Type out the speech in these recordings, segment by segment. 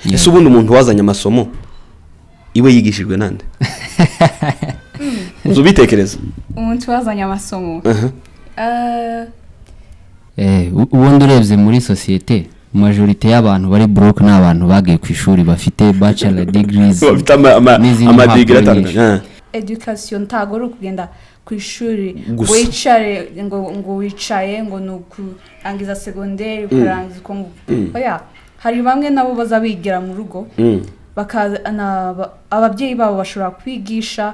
ese ubundi umuntu wazanye amasomo iwe yigishijwe nande? Uzubitekereza umuntu wazanye amasomo ubundi urebye muri societe majorite y'abantu bari broke n'abantu bagiye ku ishuri bafite bachelor degrees bafite ama degree atandukanye. Education ntago ari kugenda ku ishuri wicare ngo wicaye ngo nukurangiza secondaire kurangiza ko oya hari bamwe nabo bazabigira mu rugo bakazana ababyeyi babo bashobora kwigisha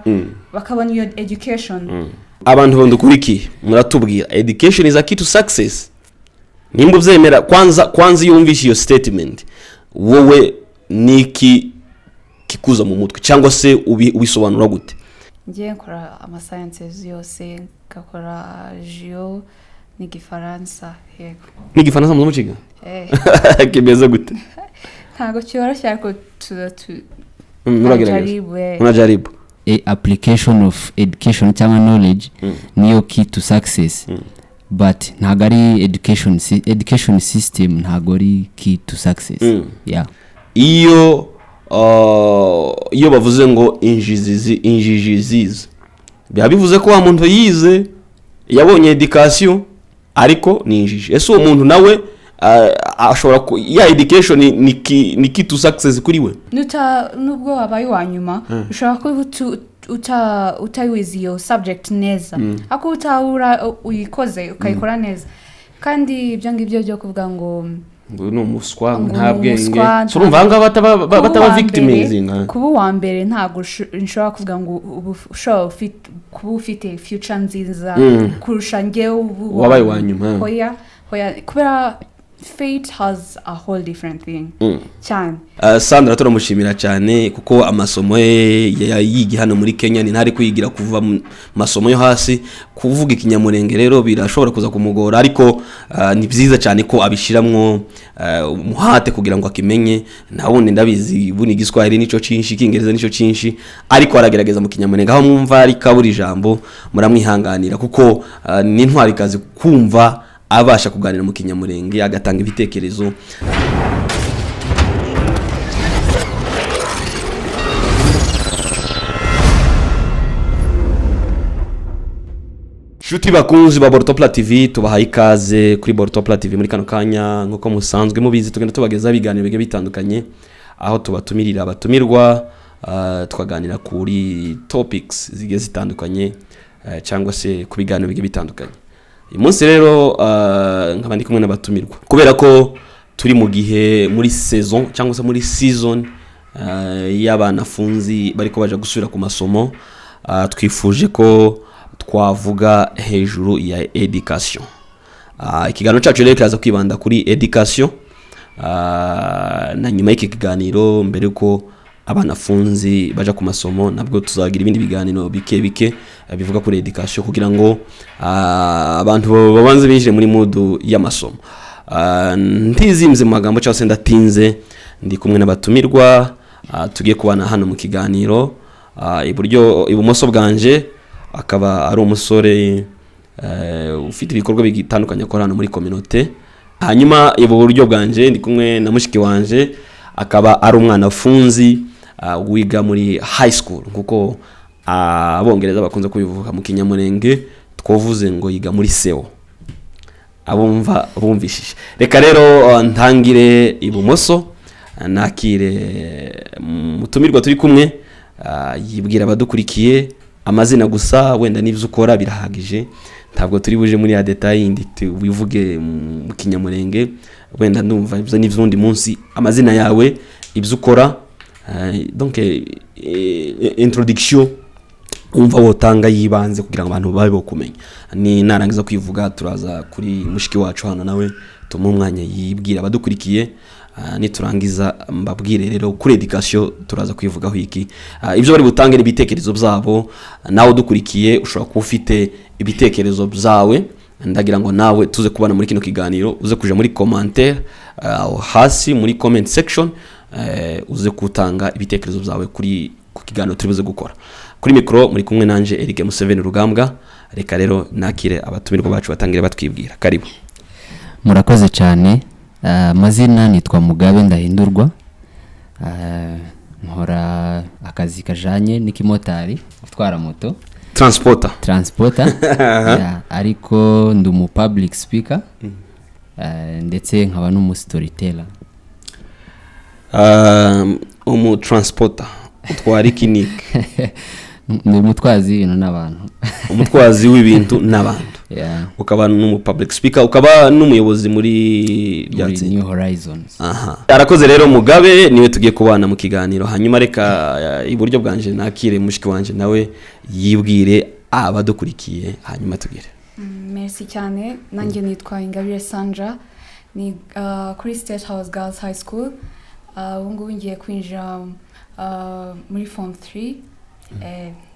bakabona iyo education. Abantu bondukurikiye muratubwira education is a key to success. Nimba ubyemera kwanza yumvisha iyo statement wowe niki kikuza mu mutwe cyangwa se ubisobanura gute? Ngiye nkora ama sciences yose ngakora geo n'igifaransa yego. N'igifaransa mu mukiga? Kimeze gute? Ntago cyoroshye ariko unajaribu. Application of education cyangwa knowledge niyo key to success. But ntago ari education system ntago ari key to success. Iyo bavuze ngo injijizize biba bivuze ko wa muntu yize yabonye education ariko ni injiji. Ese uwo muntu nawe ashobora ya education ni key to success kuri we? Nubwo wabaye wanyuma ushobora ko utayiwize iyo subject neza ako utahura uyikoze ukayikora neza kandi ibyo ngibyo byo kuvuga ngo no muswa ntabwenge urumva anga bataba victimizing kuba wa mbere ntago nshobora kuvuga ngo kuba ufite future nziza kurusha ngewe wabaye wanyuma. Hoya kubera fate has a whole different thing cyane. Sandra turamushimira cyane kuko amasomo yigi hano muri Kenya ni ntari kuyigira kuva masomo yo hasi kuvuga ikinyamurenge rero birashobora kuza kumugora ariko ni byiza cyane ko abishiramwo umuhate kugira ngo akimenye. Nawundi ndabizi buni giswahili nico cinshi kingereza nico cinshi ariko aragerageza mu kinyamurenge aho mwumva ari kaburi jambo muramwihanganira kuko ni ntwari kazi kumva abasha kuganira mu kinyamurenge agatanga ibitekerezo. Shuti bakunzi ba Bortopla TV tubahaye ikaze kuri Bortopla TV muri kano kanya nkuko musanzwe mubizi tugenda tubageza biganiro bige bitandukanye aho tubatumirira abatumirwa twaganira kuri topics zige zitandukanye cyangwa se ku biganiro bige bitandukanye. Uyu munsi rero nkaba ndi kumwe n'abatumirwa kubera ko turi mu gihe muri saison cyangwa se muri season y'abanafunzi bariko baje gusubira ku masomo twifuje ko twavuga hejuru ya education. Ikiganiro cyacu rero kiraza kwibanda kuri education na nyuma y'iki kiganiro mbere ko abanafunzi baje ku masomo nabwo tuzagira ibindi biganiro bike bivuga kuri education kugira ngo abantu babanze binjire muri modu y'amasomo. Ntizimze mu magambo cyangwa se ndatinze ndi kumwe n'abatumirwa tugiye kubana hano mu kiganiro. Ibumoso bwanje akaba ari umusore ufite ibikorwa bitandukanye akora hano muri community. Hanyuma iburyo bwanje ndi kumwe na mushiki wanje akaba ari umwana afunzi wiga muri high school kuko abongereza bakunze kubivuga mu kinyamurenge twovuze ngo yiga muri seo abumva bumvishije. Reka rero ntangire ibumoso nakire mutumirwa turi kumwe yibwira abadukurikiye amazina gusa wenda n'ivyo ukora birahagije ntabwo turi buje muri ya detail indi wivuge mu kinyamurenge wenda ndumva ibyo n'ivyo undi munsi amazina yawe ibyo ukora donc introduction umva wotanga yibanze kugira ngo abantu babe bokumenya. Ni narangiza kwivuga turaza kuri mushiki wacu hano nawe tumumwanya yibwira abadukurikiye niturangiza mbabwire rero kuri education turaza kwivugaho iki ibyo bari butange n'ibitekerezo byabo. Nawe dukurikiye ushobora kuba ufite ibitekerezo byawe ndagira ngo nawe tuze kubana muri kino kiganiro uze kuja muri commentaire hasi muri comment section uze kutanga ibitekerezo byawe kuri ku kiganiro turibuze gukora. Kuri mikro muri kumwe nanje Eric Museveni Rugambwa. Reka rero nakire abatumirwa bacu batangire batwibwira. Karibu. Murakoze cyane. Mazina nitwa Mugabe ndahindurwa nkora akazi kajanye n'ikimotari gutwara moto transporter yeah, ariko ndi mu public speaker ndetse nkaba no mu storyteller. Transporter utwara ikinike ni umutwazi w'ibintu n'abantu umutwazi w'ibintu n'abantu yeah. Ukaba n'umu public speaker, ukaba n'umuyobozi muri Yaretse New Horizons. Arakoze rero Mugabe niwe tugiye kubana mu kiganiro, hanyuma reka iburyo bwanje nakire mushiki wanje nawe yibwire abadukurikiye hanyuma tugire. Merci cyane, nanjye nitwa INGABIRE Sandra, ni kuri State House Girls High School. Ubu ngubu ngiye kwinjira muri form 3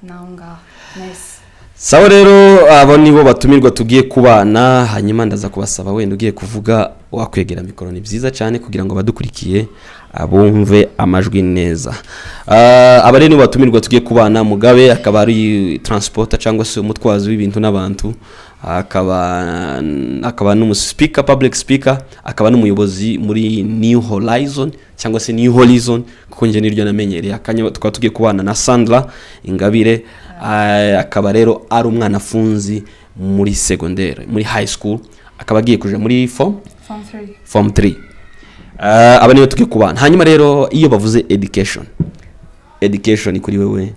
naunga. Nice. Sawa rero abo nibo batumirwa tugiye kubana, hanyuma ndaza kubasaba wenda ugiye kuvuga wakwegera mikoro, ni byiza cyane kugira ngo badukurikiye abumve amajwi neza. Aba rero nibo batumirwa tugiye kubana. Mugabe akaba ari transporter cyangwa se umutwazi w'ibintu n'abantu, akaba n'umuspeaker, public speaker, akaba n'umuyobozi muri New Horizon cyangwa se New Horizon kuko nje niryo namenyereye. Akanya tukaba tugiye kubana na Sandra Ingabire, akaba rero ari umwana afunzi muri secondaire, muri high school, akaba agiye kuja muri form 3. Aba niyo tugiye kubana. Hanyuma rero iyo bavuze education kuri wewe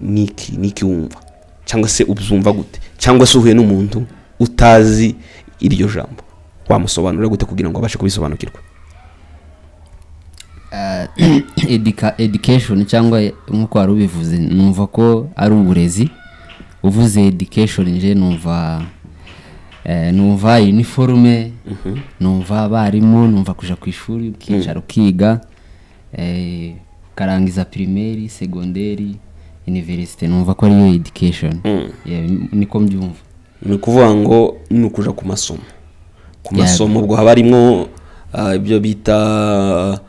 niki wumva, cyangwa se ubyumva gute, cyangwa se uhuye n'umuntu utazi iryo jambo wamusobanurira gute kugira ngo abashe kubisobanukirwa? Education cyangwa nkuko wari ubivuze, numva ko ari uburezi. Uvuze education nje numva uniforme, numva abarimu, numva kuja ku ishuri ukicara ukiga, karangiza primaire, secondaire, university, numva ko ari education. Niko mbyumva. Ni kuvuga ngo ni ukuja ku masomo ubwo haba harimo ibyo bita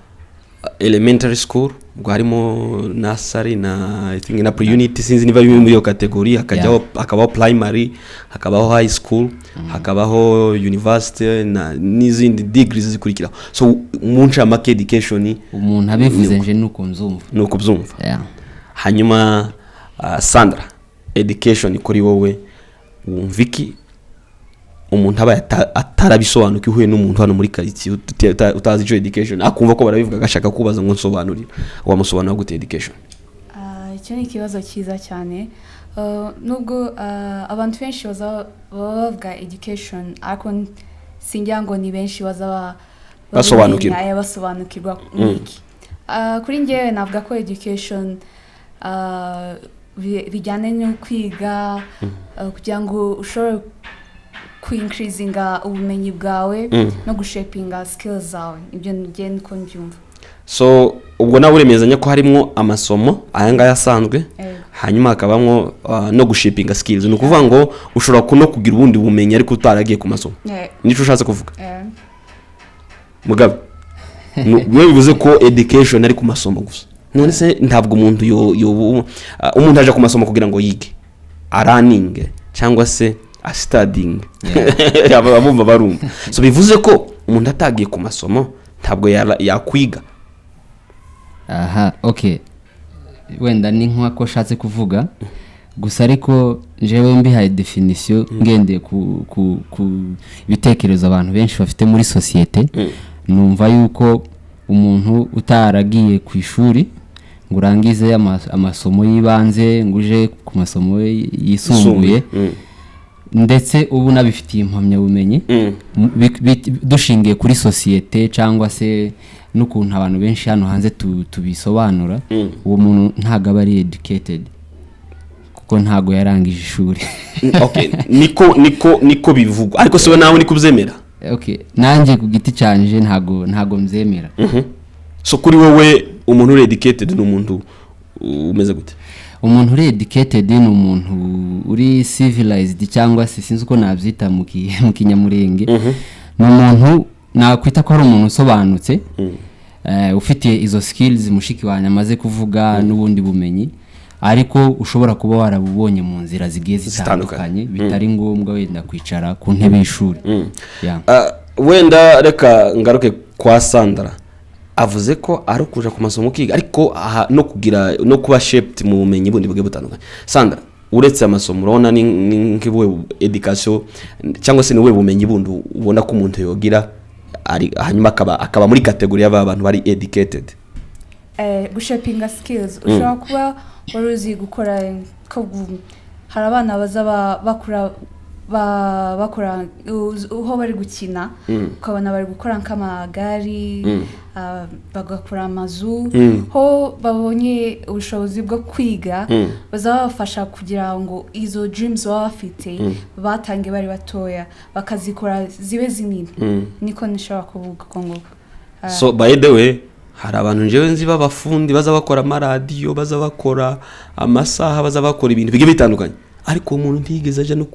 elementary school, ubwo harimo nursery na I think na pre-unit, sinzi niba biri muri iyo category, hakabaho primary, hakabaho high school, hakabaho university na n'izindi degrees zikurikira. So muncha make education umuntu abivuze nje nuko byumva. Hanyuma Sandra, education kuri wowe wumviki umuntu aba atarabisobanukiwe uhuye n'umuntu hano muri quartier utazi icyo education akumva ko barabivuga agashaka kubaza ngo nsobanurira, wamusobanura gute education? Icyo ni ikibazo cyiza cyane. Nubwo abantu benshi bavuga education ariko sinjya ngo ni benshi basobanukirwa n'iki. Kuri njyewe navuga ko education bijyane no kwiga kugira ngo ushobore increasinga ubumenyi bwawe no gushapinga skills zawe. Ibyo ngiye niko mbyumva. So ubwo nawe uremezanya ko harimo amasomo ayanga yasanzwe, hanyuma hakabamo no gushapinga skills. Ni ukuvuga ngo ushobora no kugira ubundi bumenyi ariko utaragiye ku masomo. Nico ushatse kuvuga? Mugabe niwe bivuze ko education ari ku masomo gusa. None se ntabwo umuntu umuntu aje ku masomo kugira ngo yige, araninge cyangwa se studying abumva barumva. So bivuze ko umuntu atagiye ku masomo ntabwo yakwiga. Okay, wenda ni nk'uko shatse kuvuga gusa, ariko jewe mbihaye definition ngendeye ku bitekerezo abantu benshi bafite muri societe. Numva yuko umuntu utaragiye ku ishuri ngo urangize amasomo yibanze nguje ku masomo yisumbuye ndetse ubu nabifitiye impamyabumenyi dushingiye kuri societe cyangwa se n'ukuntu abantu benshi hano hanze tubisobanura, uwo muntu ntago aba ari educated kuko ntago yarangije ishuri. Okay, niko bivugwa, ariko siwe nawe niko ubyemera? Okay, nanjye ku giti cyanje ntago mzemera. So kuri wowe umuntu uri educated ni umuntu umeze gute? Umuntu uri educated ni umuntu uri civilized cyangwa se sinzi uko nabyita mu kinyamurenge. Ni umuntu nakwita ko ari umuntu usobanutse, ufite izo skills mushiki wanjye amaze kuvuga n'ubundi bumenyi, ariko ushobora kuba warabubonye mu nzira zigiye zitandukanye, bitari ngombwa wenda kwicara ku ntebe y'ishuri. Wenda reka ngaruke kwa Sandra. avuze ko ari kuja ku masomo kiga ariko no kugira no kuba shaped mu bumenyi bundi bwe butandukanye. Sandra, uretse amasomo urabona ni nk'iwe education cyangwa se niwe bumenyi bundi ubona ko umuntu yogira ari hanyuma akaba muri category y'abantu bari educated? Gushapinga skills ushobora kuba waruzi gukora ko hari abana baza bakora uho bari gukina ukabona bari gukora nk'amagari bagakora amazu ho babonye ubushobozi bwo kwiga bazabafasha kugira ngo izo dreams baba bafite batange bari batoya bakazikora zibe zinini. Niko nishobora kuvuga ko ngo so by the way hari abantu njewe nzi b'abafundi baza bakora amaradiyo baza bakora amasaha baza bakora ibintu bige bitandukanye ariko umuntu ntigeze aje no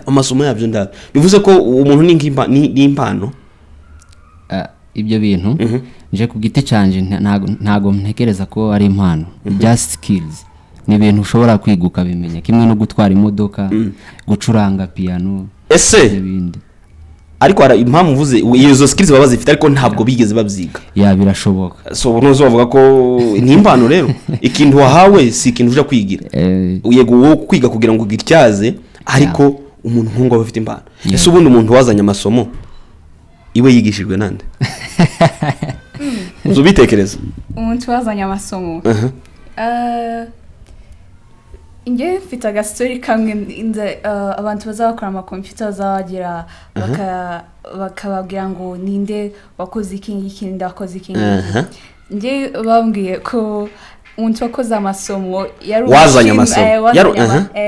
amasomo yabyo ndabe bivuze ko umuntu ni impano. Ibyo bintu nje ku giti canje ntago ntekereza ko ari impano, just skills. Ni ibintu ushobora kwiguka bimenya kimwe no gutwara imodoka gucuranga piano n'ibindi. Ariko ara impamvu uvuze izo skills baba zifite ariko ntabwo bigeze babyiga. Birashoboka. So nozo bavuga ko ni impano rero ikintu wahawe si ikintu uja kwigira. Uyego wo kwiga kugira ngo gityaze ariko umuntu nkungo bafite impano. Ese ubundi umuntu wazanye amasomo iwe yigishijwe nande? Uzo bitekereza? Umuntu wazanye amasomo. Inge mfite agastory kamwe abantu bazakora ama computer zagira bakababwira ngo ninde wakoze iki ninde wakoze iki. Nge bambwiye ko umuntu wakoze amasomo yari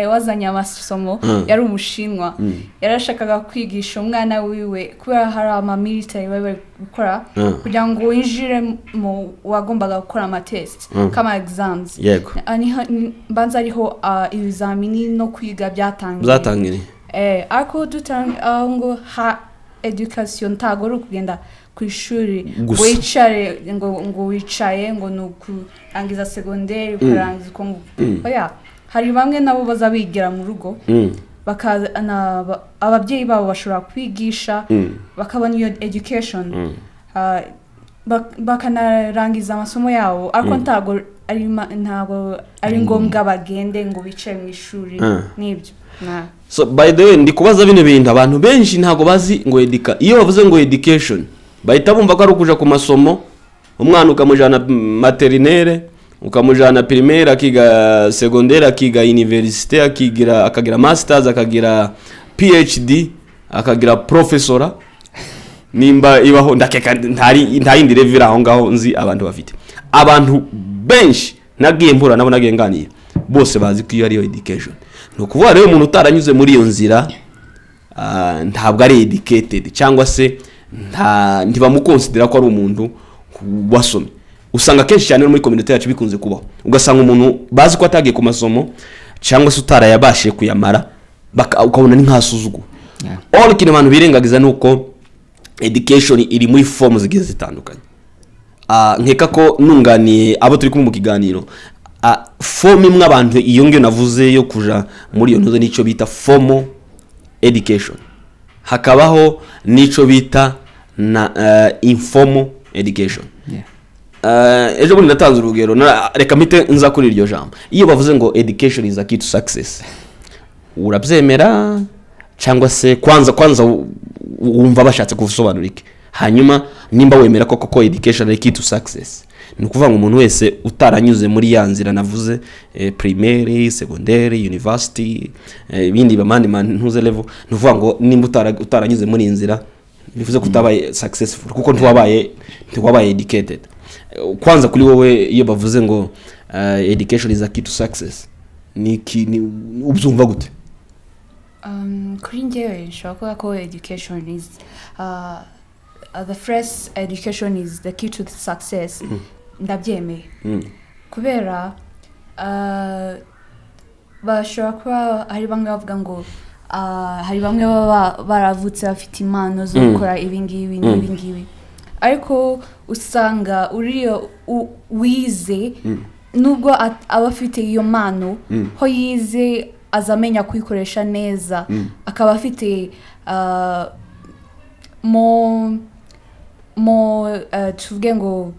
wazanye amasomo yari umushinwa yarashakaga kwigisha umwana wiwe kubera hari ama military bari gukora kugira ngo winjire mu wagombaga gukora ama test kama exams. Banza ariho ibizamini no kwiga byatangire ariko dutanga ngo education tagoro kugenda ku ishuri wicare ngo wicaye ngo nukurangiza secondaire kurangiza ko hari bamwe nabo bazabigira mu rugo bakana ababyeyi babo bashobora kwigisha bakabona iyo education bakanarangiza amasomo yabo ariko ntago ari ngombwa bagende ngo bicaye mu ishuri nibyo. So by the way ndikubaza bino bintu abantu benshi ntago bazi ngo iyo bavuze ngo education bahita bumva ko ari kuja ku masomo umwana ukamujana maternelle ukamujana primaire akiga secondaire akiga université akagira masters akagira PhD akagira professora nimba ibaho ndakeka ntayindi level aho ngaho nzi abantu bafite abantu benshi nagiye mpura nabo nagiye nganiye bose bazi ko iyo ari education. No kuvuga rero umuntu utaranyuze muri iyo nzira ntabwo ari educated cyangwa se ntibamukonsidera ko ari umuntu wasomye. Usanga kenshi cyane muri community yacu bikunze kubaho ugasanga umuntu bazi ko atagiye ku masomo cyangwa se utarayabashe kuyamara ukabona ni nkasuzugu. All kintu abantu birengagiza nuko education iri muri forms zigize zitandukanye. Nkeka ko nunganiye abo turi kumwe mu kiganiro form imwe abantu iyo ngiyo navuze yo kuja muri iyo ntuze nico bita formal education hakabaho nico bita na informal education. Ejo bundi natanze urugero reka mpite nza kuri iryo jambo. Iyo bavuze ngo education is a key to success urabyemera cyangwa se kwanza wumva bashatse kuvusobanura iki hanyuma nimba wemera ko education is a key to success ni ukuvuga ngo umuntu wese utaranyuze muri ya nzira navuze primaire secondaire university ibindi bamandi ntuze level ni ukuvuga ngo nimba utaranyuze muri inzira bivuze ko utabaye successful kuko ntiwabaye educated. Kwanza kuri wowe iyo bavuze ngo education is a key to success ni ubyumva gute? Kuri njyewe nshobora ko education is the first education is the key to the success. Ndabyemeye kubera bashobora kuba hari bamwe bavuga ngo hari bamwe baravutse bafite impano zo gukora ibingibi ariko usanga uriyo wize nubwo aba afite iyo mpano ho yize azamenya kwikoresha neza akaba afite tuvuge ngo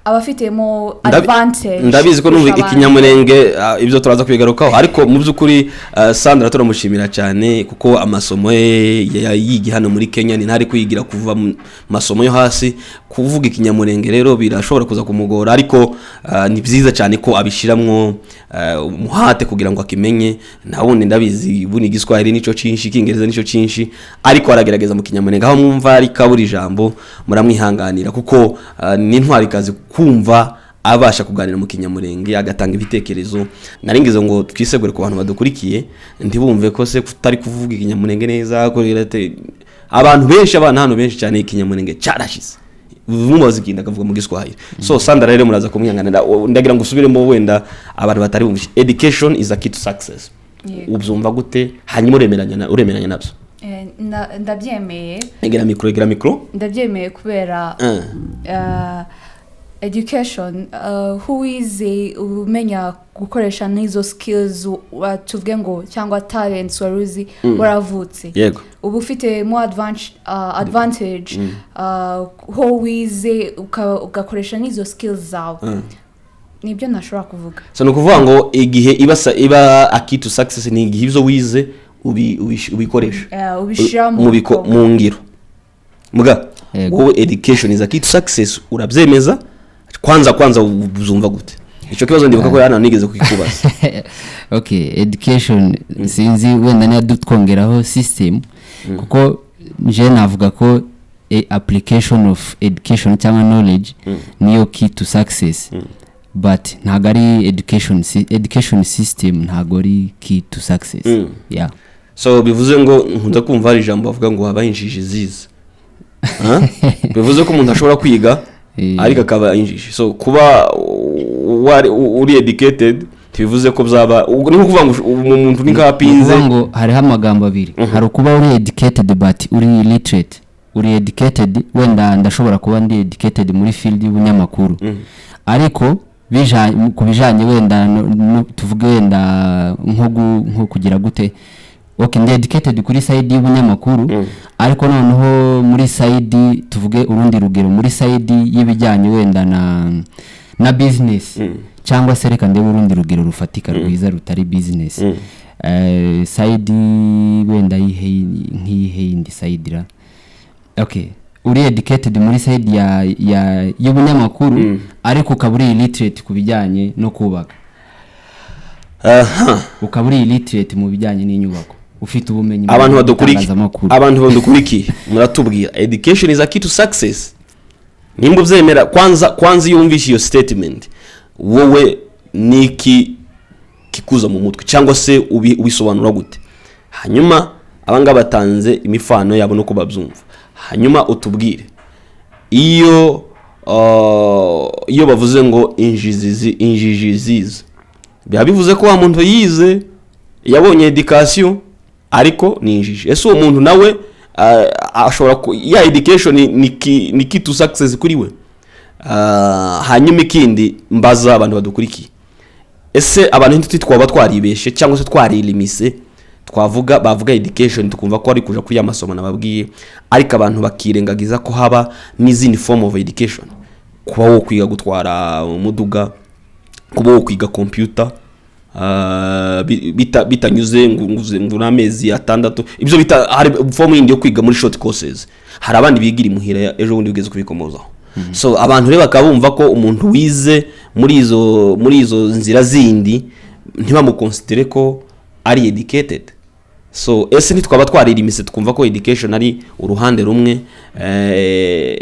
abafitemo advantage. Ndabizi ko numva ikinyamurenge ibyo turaza kwigarukaho, ariko mu by'ukuri Sandra turamushimira cyane kuko amasomo yiga hano muri Kenya ni ntari kwigira kuva masomo yo hasi. Kuvuga ikinyamurenge rero birashobora kuza kumugora, ariko ni byiza cyane ko abishiramwo umuhate kugira ngo akimenye. Nawundi ndabizi buni Igiswahili nico cinshi, Icyongereza nico cinshi, ariko aragerageza mu kinyamurenge aho mwumva ari kaburi ijambo muramwihanganira kuko ni ntwari kazi kumva abasha kuganira mu kinyamurenge agatanga ibitekerezo. Naringize ngo twisegure ku bantu badukurikiye ntibumve ko se tutari kuvuga ikinyamurenge neza ko abantu benshi hano benshi cyane ikinyamurenge cyarashize umubazi kinda akavuga mu Giswahili. So Sandra rero muraza kumwihanganira, ndagira ngo usubiremo wenda abantu batari bumvishe. Education is a key to success. Ubyumva gute hanyuma uremeranya nabyo? Ndabyemeye. Egera mikro. Ndabyemeye kubera education who is umenya gukoresha n'izo skills tuvuge ngo cyangwa talents waruzi waravutse. Yego. Ubu ufite mo advantage who wize ugakoresha n'izo skills zawe. Nibyo nashobora kuvuga. So no kuvuga ngo igihe iba a key to success ni igihe ibyo wize ubikoresha ubishira mu ngiro. Muga wowe education is a key to success urabyemeza? Kwanza uzumva gute? Icyo kibazo ndibuka ko hano nigeze kukikubaza. Okay, education sinzi wenda ne dutwongeraho system kuko je navuga ko application of education cyangwa knowledge niyo key to success. But ntagari education system ntagori key to success. Yeah. So bivuze ngo nkunda kumva ari ijambo bavuga ngo haba injiji ziza. Bivuze ko umuntu ashobora kwiga ariko akaba injiji. So kuba uri educated bivuze ko byaba ni kuvuga ngo umuntu ni kapinze ngo hariho amagambo abiri. Hari kuba uri educated but uri illiterate. Uri educated wenda ndashobora kuba ndi educated muri field y'ubunyamakuru. Ariko kubijanye wenda tuvuge wenda nko kugira gute. Okay, ndi educated kuri side y'ubunyamakuru, ariko noneho muri side tuvuge urundi rugero muri side y'ibijyanye wenda na business cyangwa se reka ndebe urundi rugero rufatika rwiza rutari business. Side wenda nk'iyindi side ra. Okay, uri educated muri side y'ubunyamakuru ariko ukaba uri illiterate kubijyanye no kubaka. Ukaba uri illiterate mu bijyanye n'inyubako. Ufite ubumenyi abantu badukurikiye muratubwira education is a key to success. Nimba ubyemera kwanza yumvisha iyo statement wowe niki kikuza mu mutwe cyangwa se ubisobanura gute? Hanyuma abanga batanze imifano yabo no kubabyumva, hanyuma utubwire iyo bavuze ngo injiji ziza bivuze ko wa muntu yize yabonye education ariko ni injiji. Ese uwo muntu nawe ashobora ya education ni key to success kuri we? Hanyuma ikindi mbaza abantu badukurikiye, ese abantu ntitwaba twaribeshe cyangwa se twarilimise bavuga education tukumva ko ari kuja kuri amasomo nababwiye, ariko abantu bakirengagiza ko haba n'izindi form of education. Kuba wo kwiga gutwara umuduga, kuba wo kwiga computer, bitanyuze ngo n'amezi 6, ibyo hari form yindi yo kwiga muri short courses. Hari abandi bigira imuhira ejo bundi bigeze kubikomozaho. So abantu reba kabumva ko umuntu wize muri izo nzira zindi ntibamukonsidere ko ari educated. So ese nitwaba twaririmise tukumva ko education ari uruhande rumwe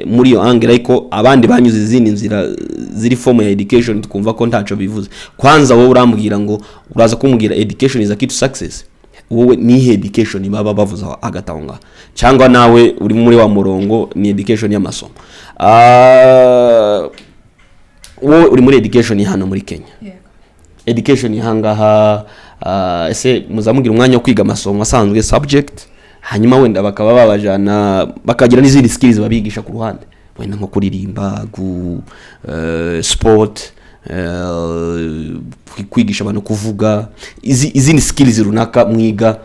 muri yo angle, ariko abandi banyuze izindi nzira ziri form ya education tukumva ko ntaco bivuze. Kwanza wowe urambwira ngo uraza kumubwira education is a key to success, wowe ni education baba bavuze agatanga cyangwa nawe uri muri wa murongo ni education y'amasomo? Wowe uri muri education hano muri Kenya. Education hangaha ese muzamugira umwanya wo kwiga amasomo asanzwe subject, hanyuma wenda bakaba babajana bakagira n'izindi skills babigisha ku ruhande, wenda nko kuririmba, sport, kwigisha abantu kuvuga, izindi skills runaka mwiga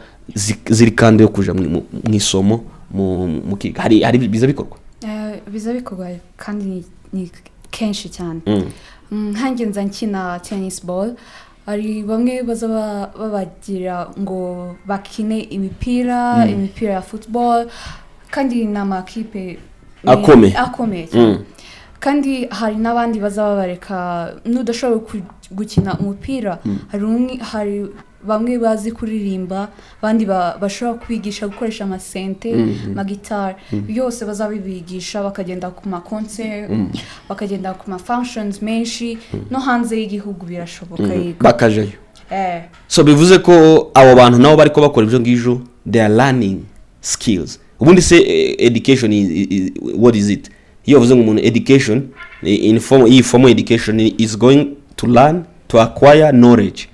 ziri kandi yo kuja mu isomo mu kiga. Hari biza bikorwa kandi kenshi cyane nkanjye nza nkina tennis ball ari bamwe baza babagira ngo bakine imipira ya football kandi n'amakipe akomeye kandi hari n'abandi baza babareka n'udashobora gukina umupira hari bamwe bazi kuririmba abandi bashobora kwigisha gukoresha amasente magitari byose bazabibigisha bakagenda ku ma concert bakagenda ku ma functions menshi no hanze y'igihugu birashoboka bakajayo so bivuze ko abo bantu nabo bariko bakora ibyo ngijo they are learning skills ubundi se education is what is it iyo uvuze ngo umuntu education in form education is going to learn to acquire knowledge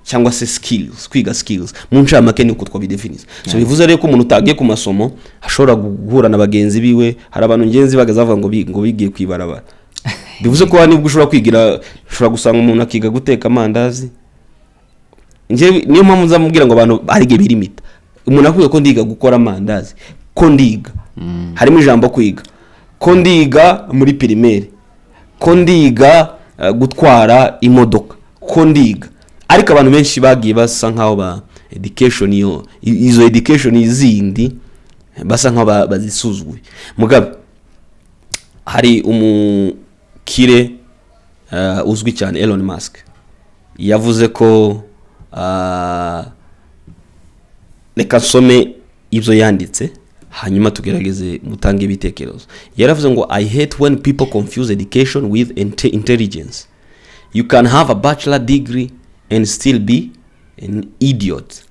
cyangwa se skills kwiga skills mu ncamake ni uko twabidefiniza so bivuze rero ko umuntu utagiye ku masomo ashobora guhura na bagenzi biwe hari abantu ngenzi bagazavuga ngo bigiye kwibarabara bivuze ko nibwo ushobora kwigira ushobora gusanga umuntu akiga guteka amandazi niyo mpamvu nzamubwira ngo abantu arige birimita umuntu akwiye ko ndiga gukora amandazi ko ndiga harimo ijambo kwiga ko ndiga muri primaire ko ndiga gutwara imodoka ko ndiga ariko abantu benshi bagiye basa nkaho ba education izo education izindi basa nkaho bazisuzuguye Mugabe hari umukire uzwi cyane Elon Musk yavuze ko reka nsome ibyo yanditse hanyuma tugerageze mutange ibitekerezo yaravuze ngo I hate when people confuse education with intelligence. You can have a bachelor degree and still be an idiot.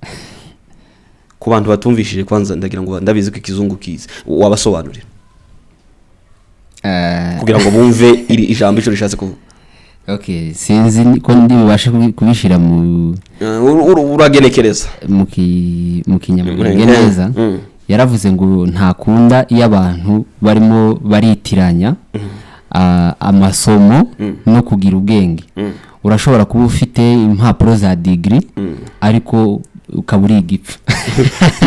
Ku bantu batumvishije kwanza ndagira ngo ndabizi ko ikizungu kizi wabasobanurira kugira ngo bumve iri ijambo ico rishatse kuvuga. Okay, sinzi ko ndi bubashe kubishira mu uragenekereza mu kinyamurenge neza. Yaravuze ngo ntakunda iyo abantu barimo baritiranya amasomo no kugira ubwenge. Urashobora kuba ufite impapuro za degree ariko ukaburi igipfu.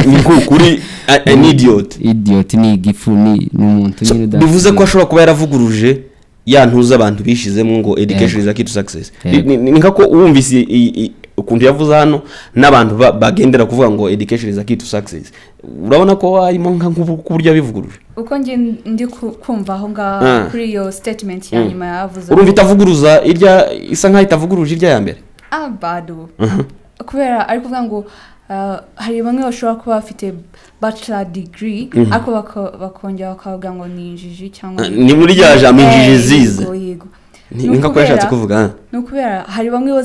Niko kuri an idiot ni igifu ni umuntu nyine da. Bivuze ko ashobora kuba yaravuguruje ya ntuza abantu bishizemo ngo education is a key to success. Ninka ko wumvise ukuntu yavuze hano n'abantu bagendera kuvuga ngo education is a key to success. Urabona ko harimo nka kuburyo bivuguruje. Uko nge ndi kumva aho nga kuri yo statement ya nyuma yavuze. Urumva itavuguruza irya isa nka itavuguruje irya ya mbere. Bado. Kubera ari kuvuga ngo hari bamwe bashobora kuba bafite bachelor degree ariko bakongera bakavuga ngo ni injiji cyangwa ni muri rya jambo injiji zize. Ninka ko yashatse kuvuga. No kubera hari bamwe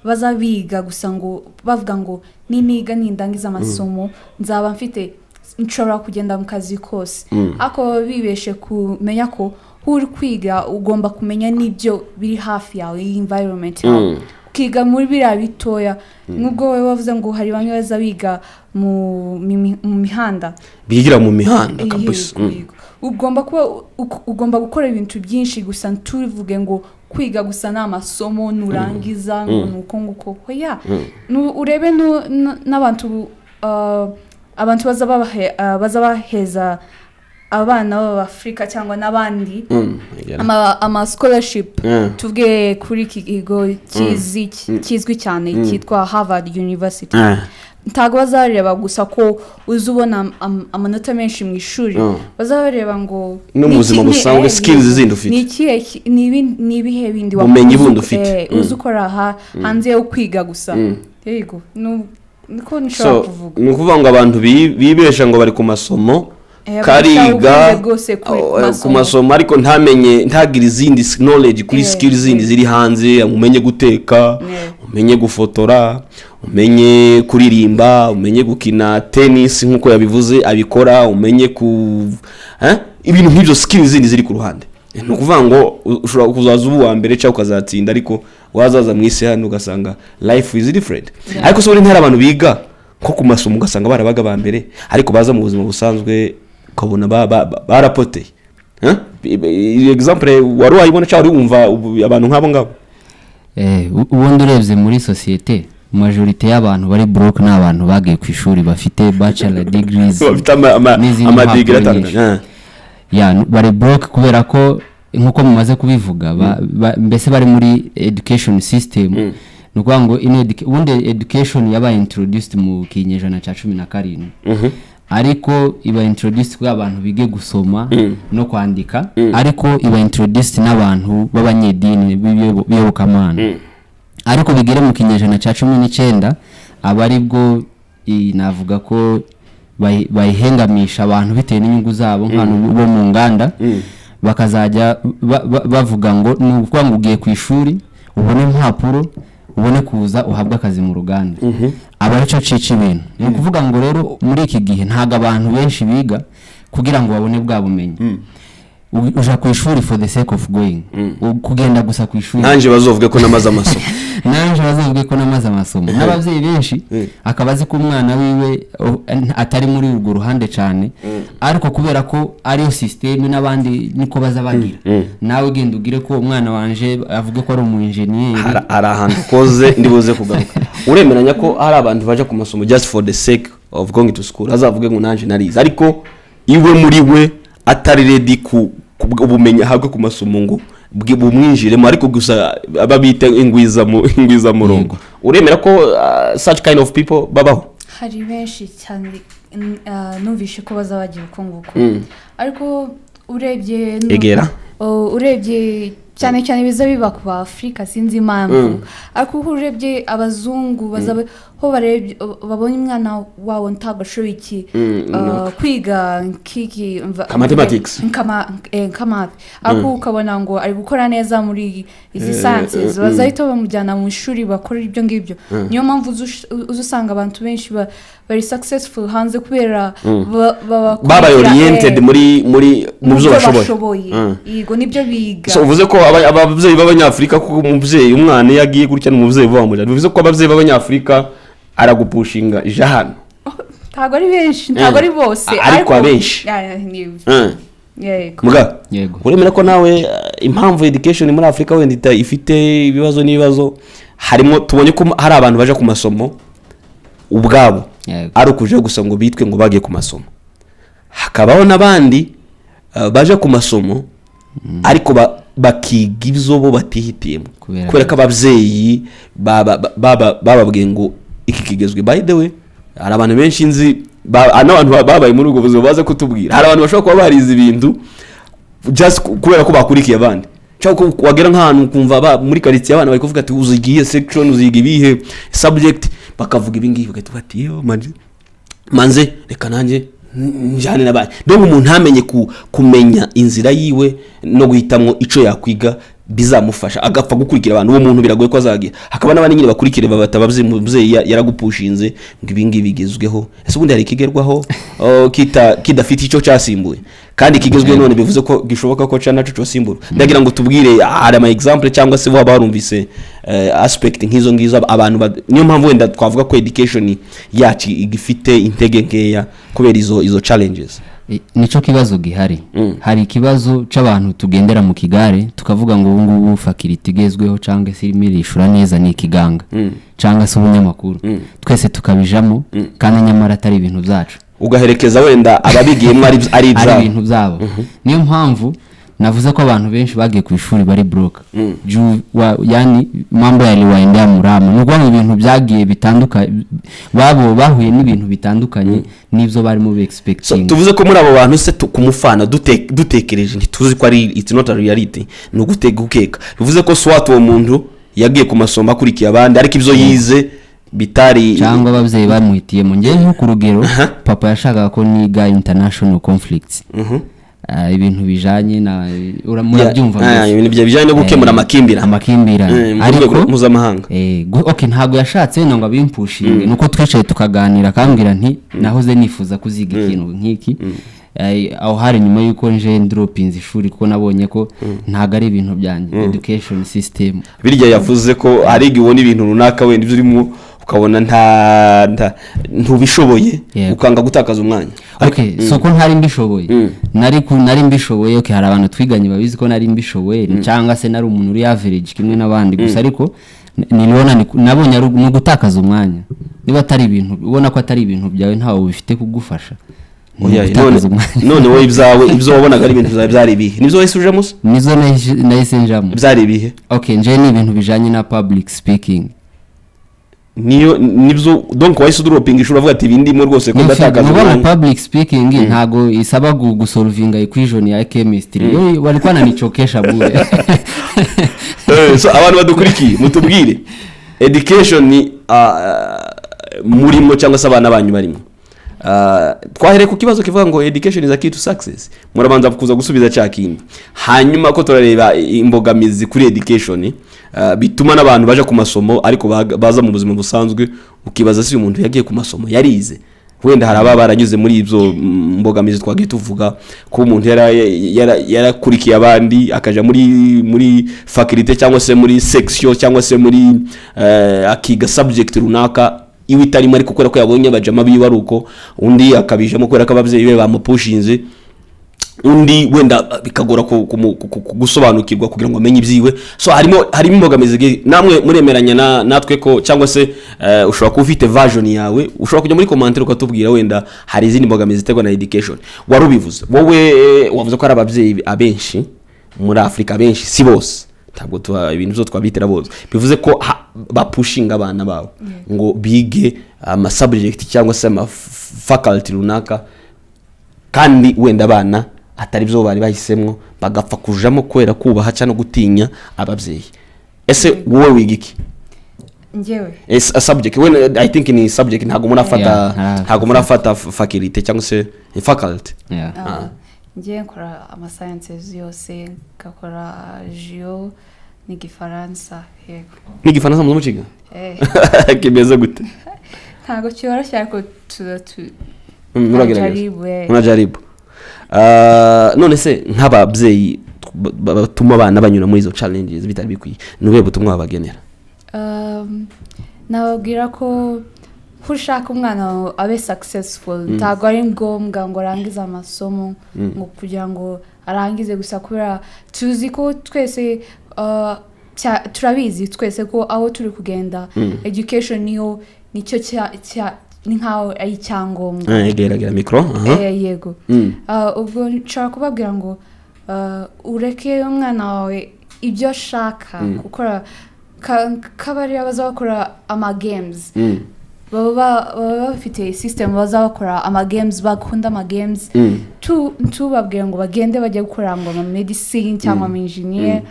bazabiga gusa ngo bavuga ngo niniga nindangiza amasomo nzaba mfite nshobora kugenda mu kazi kose ako bibeshe kumenya ko uri kwiga ugomba kumenya n'ibyo biri hafi yawe environment yawe kiga muri bira bitoya nubwo wewe wavuze ngo hari bamwe bazabiga mu mihanda bigira mu mihanda kabisa ugomba gukora ibintu byinshi gusa tuvuge ngo kwiga gusa n'amasomo nurangiza ngo nuko nguko hoya urebe n'abantu abantu bazabaheza abana b'Afrika cyangwa nabandi ama scholarship tuvuge kuri kigo kizwi cyane cyitwa Harvard University ntago bazareba gusa ko uzubona amanota menshi mu ishuri bazareba ngo no muzima busanzwe skills zindi ufite ni ibihe bindi umenye bundi ufite uzukora hanze yo kwiga gusa yego niko nshobora kuvuga ni ukuvuga ngo abantu bibesha ngo bari ku masomo kariga ku masomo ariko ntagire izindi knowledge kuri skills zindi ziri hanze umenye guteka umenye gufotora umenye kuririmba umenye gukina tennis nkuko yabivuze abikora umenye ibintu nk'ibyo skills zindi ziri ku ruhande no kuvuga ngo ushobora kuzaza uwa mbere cyangwa ukazatsinda ariko wazaza mu isi hano ugasanga life is different ariko so ntari abantu biga ko ku masomo ugasanga barabaga ba mbere ariko baza mu buzima busanzwe ukabona barapoteye example wari wayibona cyangwa wumva abantu nk'abo ngabo ubundi urebye muri societe majorite y'abantu bari broke n'abantu bagiye ku ishuri bafite bachelor degrees bafite ama degree atandukanye bari broke kubera ko nkuko mumaze kubivuga mbese bari muri education system nukuvuga ngo ubundi education yabaye introduced mu kinyejana cya 17 ariko iba introduced kwa abantu bige gusoma no kwandika ariko iba introduced n'abantu b'abanyedini biyobokamana ariko bigere mu kinyejana cya 19 abari bwo navuga ko bayihengamisha abantu bitewe n'inyungu zabo nk'abantu bo mu nganda bakazajya bavuga ngo nukuvuga ngo ugiye ku ishuri ubone impapuro ubone kuza uhabwa akazi mu ruganda abarico cici ibintu ni ukuvuga ngo rero muri iki gihe ntago abantu benshi biga kugira ngo babone bwa bumenyi uja ku ishuri for the sake of going kugenda gusa ku ishuri nanje bazovuge ko namaze amasomo n'abavyeyi benshi akabazi ko umwana wiwe atari muri urwo ruhande cyane ariko kubera ko ari system n'abandi niko baza bagira nawe genda ugire ko umwana wanje avuge ko ari umu engineer arahantu koze ndibuze kugaruka uremeranya ko hari abantu baje ku masomo just for the sake of going to school azavuge ngo nanje narize ariko iwe muri we atari ready ku ubumenyi ahabwe ku masomo ngo bumwinjiremo ariko gusa ababita ingwiza murongo uremera ko such kind of people babaho hari benshi cyane numvishe ko bazabagira uko nguko ariko urebye cyane cyane biza biba ku Afrika sinzi impamvu ariko urebye abazungu bazabe ho barebye babonye umwana wawo ntagashoboye iki kwiga kiki mathematics ariko ukabona ngo ari gukora neza muri izi sciences bazahita bamujyana mu ishuri bakora ibyo ngibyo niyo mpamvu uzusanga abantu benshi very successful hanze kubera baba oriented muri mu byo bashoboye yego nibyo biga so uvuze ko abavyeyi b'abanyafrika ko umuvyeyi umwana yagiye gutya n'umuvyeyi bamujana bivuze ko abavyeyi b'abanyafrika aragupushinga jahano ntago ari benshi ntago ari bose ariko abenshi Mugabe yego uremera ko nawe impamvu education muri Afrika wenda ifite ibibazo harimo tubonye ko hari abantu baje ku masomo ubwabo ari ukuje gusa ngo bitwe ngo bagiye ku masomo hakabaho nabandi baje ku masomo ariko bakiga ibyo bo batihitiyemo kubera ko abavyeyi bababwiye ngo iki kigezwe by the way hari abantu benshi nzi abantu babaye muri ubwo buzima baza kutubwira hari abantu bashobora kuba barize ibintu just kubera ko bakurikiye abandi cyangwa wagera nk'ahantu kumva muri quartier abana bari kuvuga ati uzigiye section uziga ibihe subject bakavuga ibingiye bagahita bati yo manze reka nanjye njyane nabandi donc umuntu amenye kumenya inzira yiwe no guhitamwo ico yakwiga bizamufasha agapfa gukurikira abantu uwo muntu biragoye ko azagira hakaba n'abandi nyine bakurikire babatabavye muvyeyi yaragupushinze ngo ibingi bigezweho ese ubundi hari kigerwaho kidafite ico casimbuye kandi kigezwe none bivuze ko gishoboka ko cana cyo simbura ndagira ngo tubwire hari ama example cyangwa se waba warumvise aspect nk'izo ngizo abantu niyo mpamvu wenda twavuga ko education yacu igifite intege nkeya kubera izo challenges nico kibazo gihari hari ikibazo c'abantu tugendera mu kigare tukavuga ngo ubu ngubu fakiriti igezweho cyangwa se imirishura neza ni ikiganga cyangwa se ubunyamakuru twese tukabijamo kandi nyamara atari ibintu byacu ugaherekeza wenda ababigiyemo ari ibintu byabo niyo mpamvu navuze ko abantu benshi bagiye ku ishuri bari broke yani mambo yaliwaendea murama nuko ibintu byagiye bitandukanye babo bahuye n'ibintu bitandukanye nivyo bari mu expecting tuvuze ko muri abo bantu se kumufana dutekereje ntituzi ko ari it's not a reality no gukeka bivuze ko swat uwo muntu yagiye ku masomo akurikiye abandi ariko ivyo yize bitari cyangwa abavyeyi bamuhitiyemo ngiye nko ku rugero papa yashakaga ko niga international conflicts ibintu bijanye na murabyumva ibintu bijanye no gukemura amakimbira ariko mpuzamahanga okay ntago yashatse ngo abimpushinge nuko twicaye tukaganira kambwira nti nahoze nifuza kuziga ikintu nk'iki aho hari nyuma yuko nje ndropinze ishuri kuko nabonye ko ntago ari ibintu byanje education system birya yavuze ko ari gibona ibintu runaka wenda ibyo urimo ukabona ntubishoboye ukanga gutakaza umwanya okay so ko ntari mbishoboye nari mbishoboye okay hari abantu twiganye babizi ko nari mbishoboye cyangwa se nari umuntu uri average kimwe nabandi gusa ariko nabonye no gutakaza umwanya niba atari ibintu ubona ko atari ibintu byawe ntawe bifite kugufasha oya none wowe ibyo wabonaga ari ibintu byari bihe nizo wese ujemo nizo nahise njamo byari bihe okay nje ni ibintu bijanye na public speaking nibyo donc wahise udropinga ishuri avuga ati ibindimo rwose ko ndatakaza umwanya public speaking ntago isaba gusolvinga equation ya chemistry wari kwana nichokesha bure so abantu badukurikiye mutubwire education ni murimo cyangwa se abana banyu barimo twahere ku kibazo kivuga ngo education is a key to success murabanza kuza gusubiza cyakindi hanyuma ko turareba imbogamizi kuri education bituma n'abantu baje ku masomo ariko baza mu buzima busanzwe ukibaza si umuntu yagiye ku masomo yarize wenda haraba baranyuze muri ibyo mbogamizi twagiye tuvuga ko umuntu yarakurikiye abandi akaja muri faculty cyangwa se muri section cyangwa se muri akiga subject runaka iwe itarimo ariko kubera ko yabonye abajama biwe aruko undi akabijamo kubera ko abavyeyi be bamupushinze undi wenda bikagora gusobanukirwa kugira ngo amenye ibyiwe so harimo imbogamizi namwe muremeranya natwe ko cyangwa se ushobora kuba ufite version yawe ushobora kujya muri commentaire ukatubwira wenda hari izindi mbogamizi ziterwa na education warubivuze wowe wavuze ko ari abavyeyi abenshi muri Afrika benshi si bose ntabwo ibintu byo twabitera bose bivuze ko bapushinga abana babo ngo bige ama subject cyangwa se ama faculty runaka kandi wenda abana atari byo bari bahisemwo bagapfa kujamo kwera kubaha cyane gutinya abavyeyi ese wowe wigiki ngewe a subject when I think ni subject ntago murafata faculty cyangwa se faculty ngiye nkora ama sciences yose ngakora geo n'igifaransa yego n'igifaransa mu muciga kimeze gute ntago cyoroshye ariko unajaribu none se nk'ababyeyi batuma abana banyura muri izo challenges bitari bikwiye nube butumwa babagenera nababwira ko ushaka umwana abe successful ntago ari ngombwa ngo arangize amasomo ngo kugira ngo arangize gusa kubera tuzi ko twese turabizi twese ko aho turi kugenda education nicyo ni nkaho ari icyangombwa geragera mikro yego ubwo nshaka kubabwira ngo ureke umwana wawe ibyo ashaka gukora kabari bazakora ama games baba bafite system bazakora ama games bakunda ama games tubabwira ngo bagende bajye gukora ngo ama medicine cyangwa ama engineer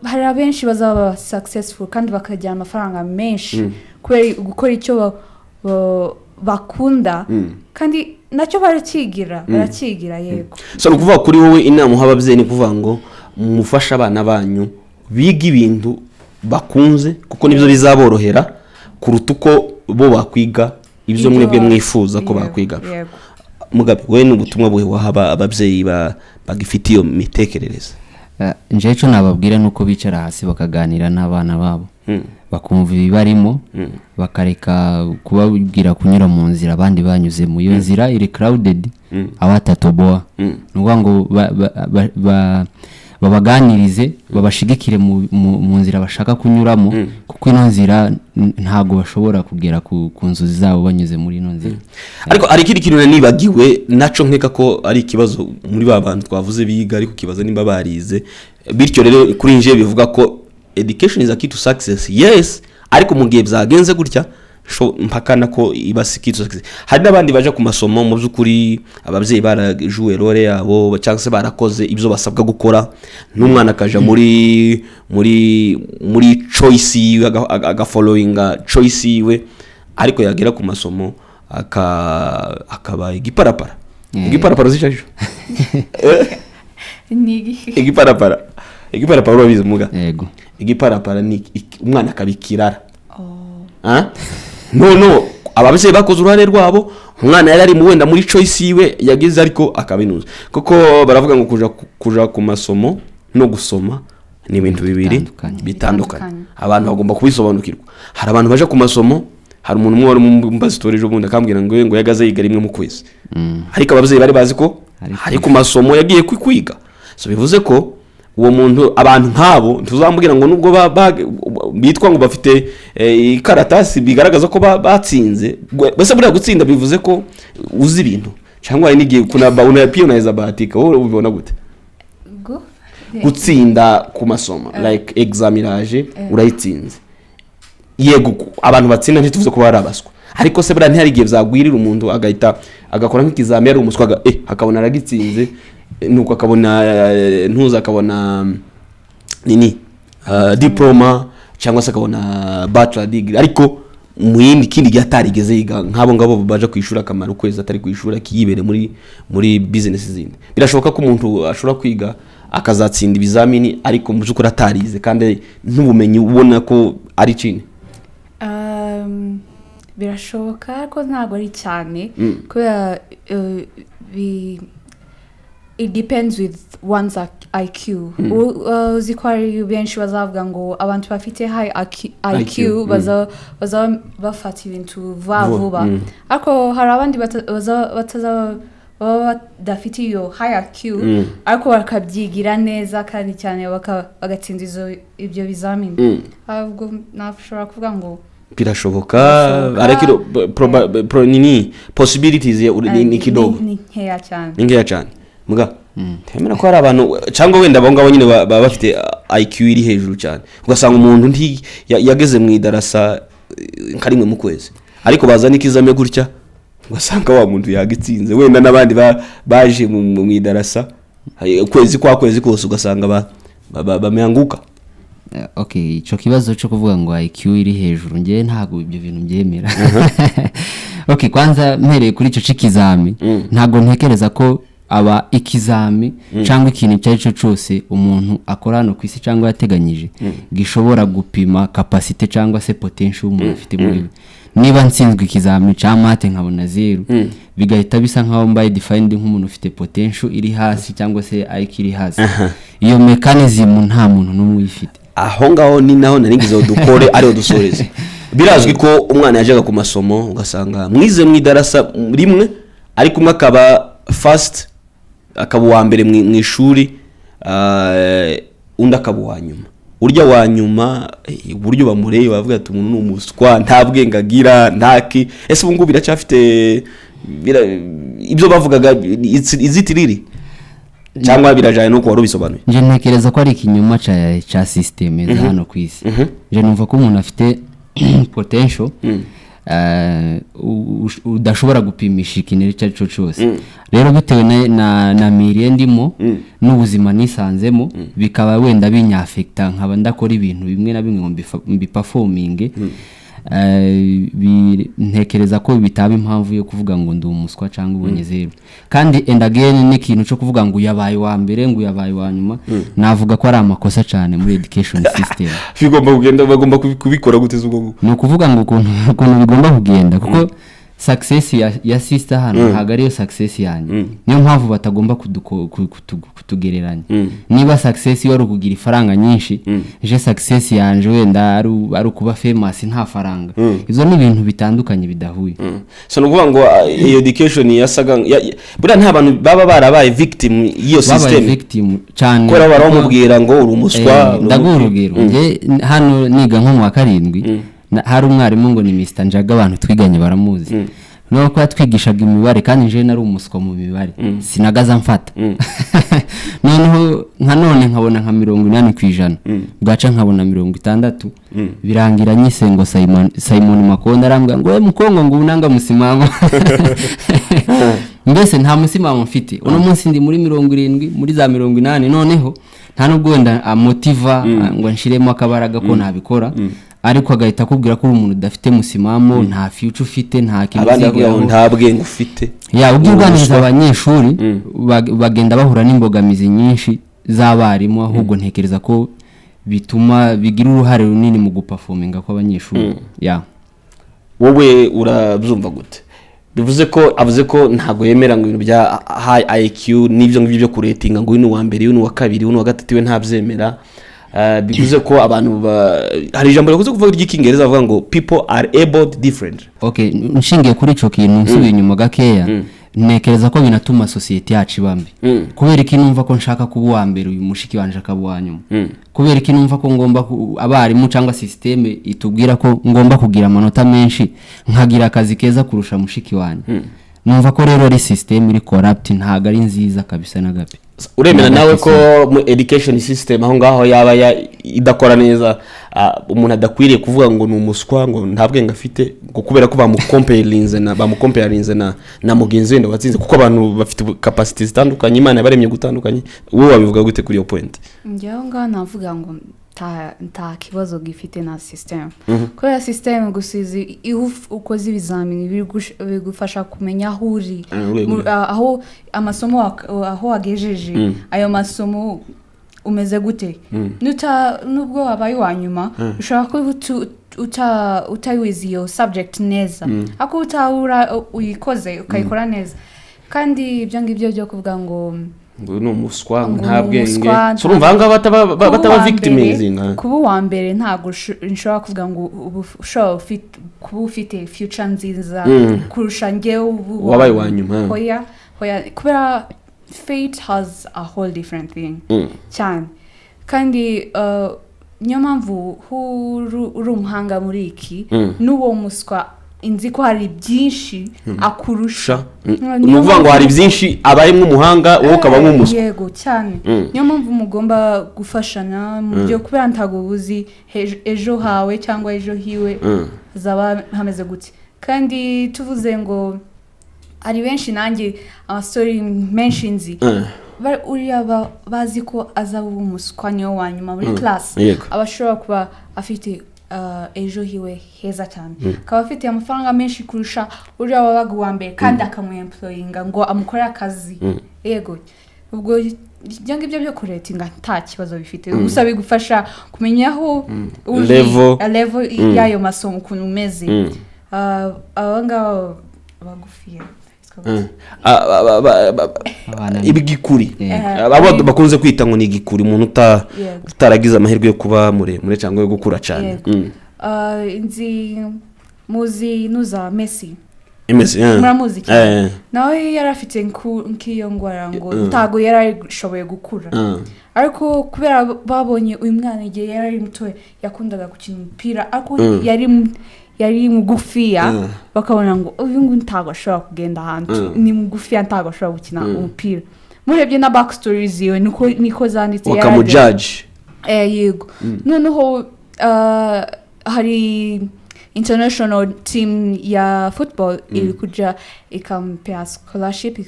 hari abenshi bazaba successful kandi bakagira amafaranga menshi kubera gukora icyo bakunda kandi nacyo barakigira yego so nukuvuga kuri wowe inama uhababyeyi ni kuvuga ngo mufasha abana banyu biga ibintu bakunze kuko nibyo bizaborohera kuruta uko bo bakwiga ibyo mwebwe mwifuza ko bakwiga Mugabe we n'ubutumwa buhe wahaba ababyeyi bagifite iyo mitekerereze nje cyo nababwira nuko bicara hasi bakaganira n'abana babo bakumva ibibarimo bakareka kubabwira kunyura mu nzira abandi banyuze mu iyo nzira iri crowded abatatoboa nuvuga ngo babaganirize babashigikire mu nzira bashaka kunyuramo kuko ino nzira ntago bashobora kugera ku nzuzi zabo banyuze muri ino nzira ariko ari kiri kintu nibagiwe naco nkeka ko ari ikibazo muri ba bantu twavuze biga ariko kibazo nimba barize bityo rero kuri nje bivuga ko education is a key to success yes ariko mu gihe byagenze gutya mpakana ko ibasikitse hari n'abandi baje ku masomo mu by'ukuri ababyeyi barajuwe role yabo cyangwa se barakoze ibyo basabwa gukora n'umwana akaja muri choice agafollowinga choice yiwe ariko yagera ku masomo akaba igiparapara zishaje igiparapara urabizi muga yego igiparapara ni umwana akabikirara no ababyeyi bakoze uruhare rwabo umwana yari ari mu wenda muri choice yiwe yagize ariko akabinuza kuko baravuga ngo kuja ku masomo no gusoma ni ibintu bibiri bitandukanye abantu bagomba kubisobanukirwa hari abantu baje ku masomo hari umuntu umwe wari mu pastorije ubundi akambwira ngo yagaze yiga rimwe mu kwezi ariko ababyeyi bari bazi ko hari ku masomo yagiye kwiga so bivuze ko uwo muntu abantu nkabo tuzambwira ngo nubwo bitwa ngo bafite ikaratasi bigaragaza ko batsinze bese buriya gutsinda bivuze ko uzi ibintu cyangwa hari n'igihe unapiyoneza bahatika wowe ubibona gute gutsinda ku masomo like examinage urayitsinze yego abantu batsinda ntituvuze ko bari abaswa ariko se bra ntihari igihe byagwirira umuntu agahita agakora nk'ikizami yari umuswa akabona aragitsinze nuko akabona ntuza akabona nini diploma cyangwa se akabona bachelor degree ariko mu yindi kindi gihe atarigeze yiga nk'abo ngabo baje kwishura akamaro kwezi atari kwishura kiyibere muri business zindi birashoboka ko umuntu ashobora kwiga akazatsinda ibizamini ariko mu byukuri atarize kandi n'ubumenyi ubona ko ari cini birashoboka ko ntabwo ari cyane kubera it depends with one's IQ. Uzi ko ari benshi bazavuga ngo abantu bafite high IQ baza bafata ibintu vuba ariko hari abandi baba badafite iyo high IQ ariko bakabyigira neza kandi cyane bagatsinda ibyo bizamini ahubwo nashobora kuvuga ngo birashoboka ariko nini possibilities ni kidogo ni nkeya cyane muga temera ko hari abantu cyangwa wenda abangabo nyine baba bafite IQ iri hejuru cyane ugasanga umuntu yageze mu idarasa karimwe mu kwezi ariko bazana ikizame gutya ugasanga wa muntu yagitsinze wenda nabandi baje mu idarasa kwezi kose ugasanga bameanguka. Okay, ico kibazo cyo kuvuga ngo IQ iri hejuru ngiye ntago ibyo bintu byemera. Okay, kwanza mpereye kuri ico cikizami ntago ntekereza ko aba ikizami cyangwa ikintu cyari cyose umuntu akora no kwisi cyangwa yateganyije gishobora gupima capacity cyangwa se potential umuntu afite muri niba nsinzwe ikizami cya mate nkabona 0 bigahita bisa nkaho mbaye defined nk'umuntu ufite potential iri hasi cyangwa se IQ iri hasi iyo mechanism nta muntu n'umwe uyifite aho ngaho ni naho naringize dukore ari dusoreze birazwi ko umwana yajaga ku masomo ugasanga mwize mu idarasa rimwe ariko umwe akaba first akaba wa mbere mu ishuri undi akaba wa nyuma urya wa nyuma uburyo bamureye bavuga ati umuntu n'umuswa nta bwenge agira ntaki ese ubungu biracyafite ibyo bavugaga izitiriri cyangwa birajanye no kuba rubisobanuye nje ntekereza ko ari ikinyuma cha system za hano kwisi nje numva ko umuntu afite potential udashobora gupimisha ikintu cyo cyose rero bitewe na miriye ndimo n'ubuzima nisanzemo bikaba wenda binyafecta nkaba ndakora ibintu bimwe na bimwe mbi performing ntekereza ko bitaba impamvu yo kuvuga ngo ndi umuswa cyangwa ubonye 0 kandi and again n'ikintu cyo kuvuga ngo yabaye wa mbere ngo yabaye wa nyuma navuga ko ari amakosa cyane muri education system bagomba kubikora guteza ubwo no kuvuga ngo ukuntu bigomba kugenda kuko success ya sister hano ntago ariyo success yanyu niyo mpamvu batagomba kutugereranya niba success yo rukugira ifaranga nyinshi je success yanje wenda ari kuba famous nta faranga izo ni ibintu bitandukanye bidahuye so no kuvuga ngo education yasaga bura nta bantu baba barabaye victim iyo system victim cyane ko baramubwira ngo uri umuswa ndagurugero nje hano niga nko mu wa 7 hari umwarimu ngo ni Mr. Njaga abantu twiganye baramuzi no ko yatwigishaga imibare kandi nje nari umuswa mu mibare sinagaza mfata noneho none nkabona nka 80% bwaca nkabona 60 birangira nyise ngo Simon Makonda arambwa ngo mukongo ngo unanga musimamo mbese nta musimamo mfite uno munsi ndi muri 70 muri za 80 noneho nta nubwo wenda amotiva ngo nshiremo akabaraga ko nabikora ariko agahita kubwira ko umuntu udafite musimamo nta future ufite nta kintu cyigiraho nta bwenge ufite ubwirwaniriza abanyeshuri bagenda bahura n'imbogamizi nyinshi z'abarimu ahubwo ntekereza ko bituma bigira uruhare runini mu guperforminga kw'abanyeshuri wowe urabyumva gute bivuze ko avuze ko ntago yemera ngo ibintu bya high IQ n'ibyo ngibyo kuretinga ngo uyu wa mbere uyu wa kabiri uyu wa gatatu we ntabyemera bivuze ko abantu hari ijambo rikuze kuvuga ry'ikingereza bavuga ngo people are able different. Okay, nshingiye kuri ico kintu nsubiye inyuma gakeya nekereza ko binatuma society yacu ibambi kubera iki numva ko nshaka kuba wa mbere uyu mushiki wanje akaba wa nyuma kubera iki numva ko ngomba abarimu cyangwa systeme itubwira ko ngomba kugira amanota menshi nkagira akazi keza kurusha mushiki wanje numva ko rero ari system iri corrupt ntago ari nziza kabisa na gape. Uremera nawe ko mu education system aho ngaho yaba idakora neza, umuntu adakwiriye kuvuga ngo ni umuswa ngo ntabwe ngafite kubera ko bamucomparinze na mugenzi wenda watsinze, kuko abantu bafite capacity zitandukanye, Imana yabaremye gutandukanye. Wowe wabivuga gute kuri iyo point? Njyewe ngaho navuga ngo nta kibazo gifite na system. Kubera system gusizi ukoze ibizamini bigufasha kumenya aho uri, aho amasomo aho agejeje, ayo masomo umeze gute. Nubwo wabaye wanyuma ushobora ko utayizi iyo subject neza, ako utahura uyikoze ukayikora neza. Kandi ibyo ngibyo byo kuvuga ngo no muswa ntabwenge, urumva anga bataba victimizing. Kuba wa mbere ntago nshobora kuvuga ngo kuba ufite future nziza kurusha njyewe wabaye wanyuma. Hoya kubera fate has a whole different thing cyane. Kandi niyo mpamvu uri umuhanga muri iki n'uwo muswa inzi ko hari byinshi akurusha. Nuvuga ngo hari byinshi abaye nk'umuhanga wowe ukaba nk'umuswa. Yego cyane. Niyo mpamvu mugomba gufashana mu byo kubera ntago buzi ejo hawe cyangwa ejo hiwe zaba hameze gute. Kandi tuvuze ngo ari benshi nanjye story menshi nzi uriya bazi ko azaba umuswa niyo wanyuma muri class, abashobora kuba afite ejo hiwe heza cyane, akaba afite amafaranga menshi kurusha uriya wabaga uwa mbere kandi akamuemployinga ngo amukorere akazi. Yego, ubwo ibyo ngibyo byo kuretinga nta kibazo bifite, gusa bigufasha kumenya aho level y'ayo masomo ukuntu umeze. Abangaba bagufiye ibigikuri abo bakunze kwita ngo ni igikuri, umuntu utaragize amahirwe yo kuba muremure cyangwa yo gukura cyane. Nzi muzi nuza Messi muramuzi cyane, nawe yarafite nk'iyo ngwara ngo ntago yarashoboye gukura, ariko kubera babonye uyu mwana igihe yari muto yakundaga gukina umupira, ariko yari mugufiya, bakabona ngo uyu ngo ntago ashobora kugenda ahantu, ni mugufiya ntago ashobora gukina umupira. Murebye na backstories yiwe niko zanditse wakamujudge. Yego. Noneho hari international team ya football iri kuja ikampea scholarship,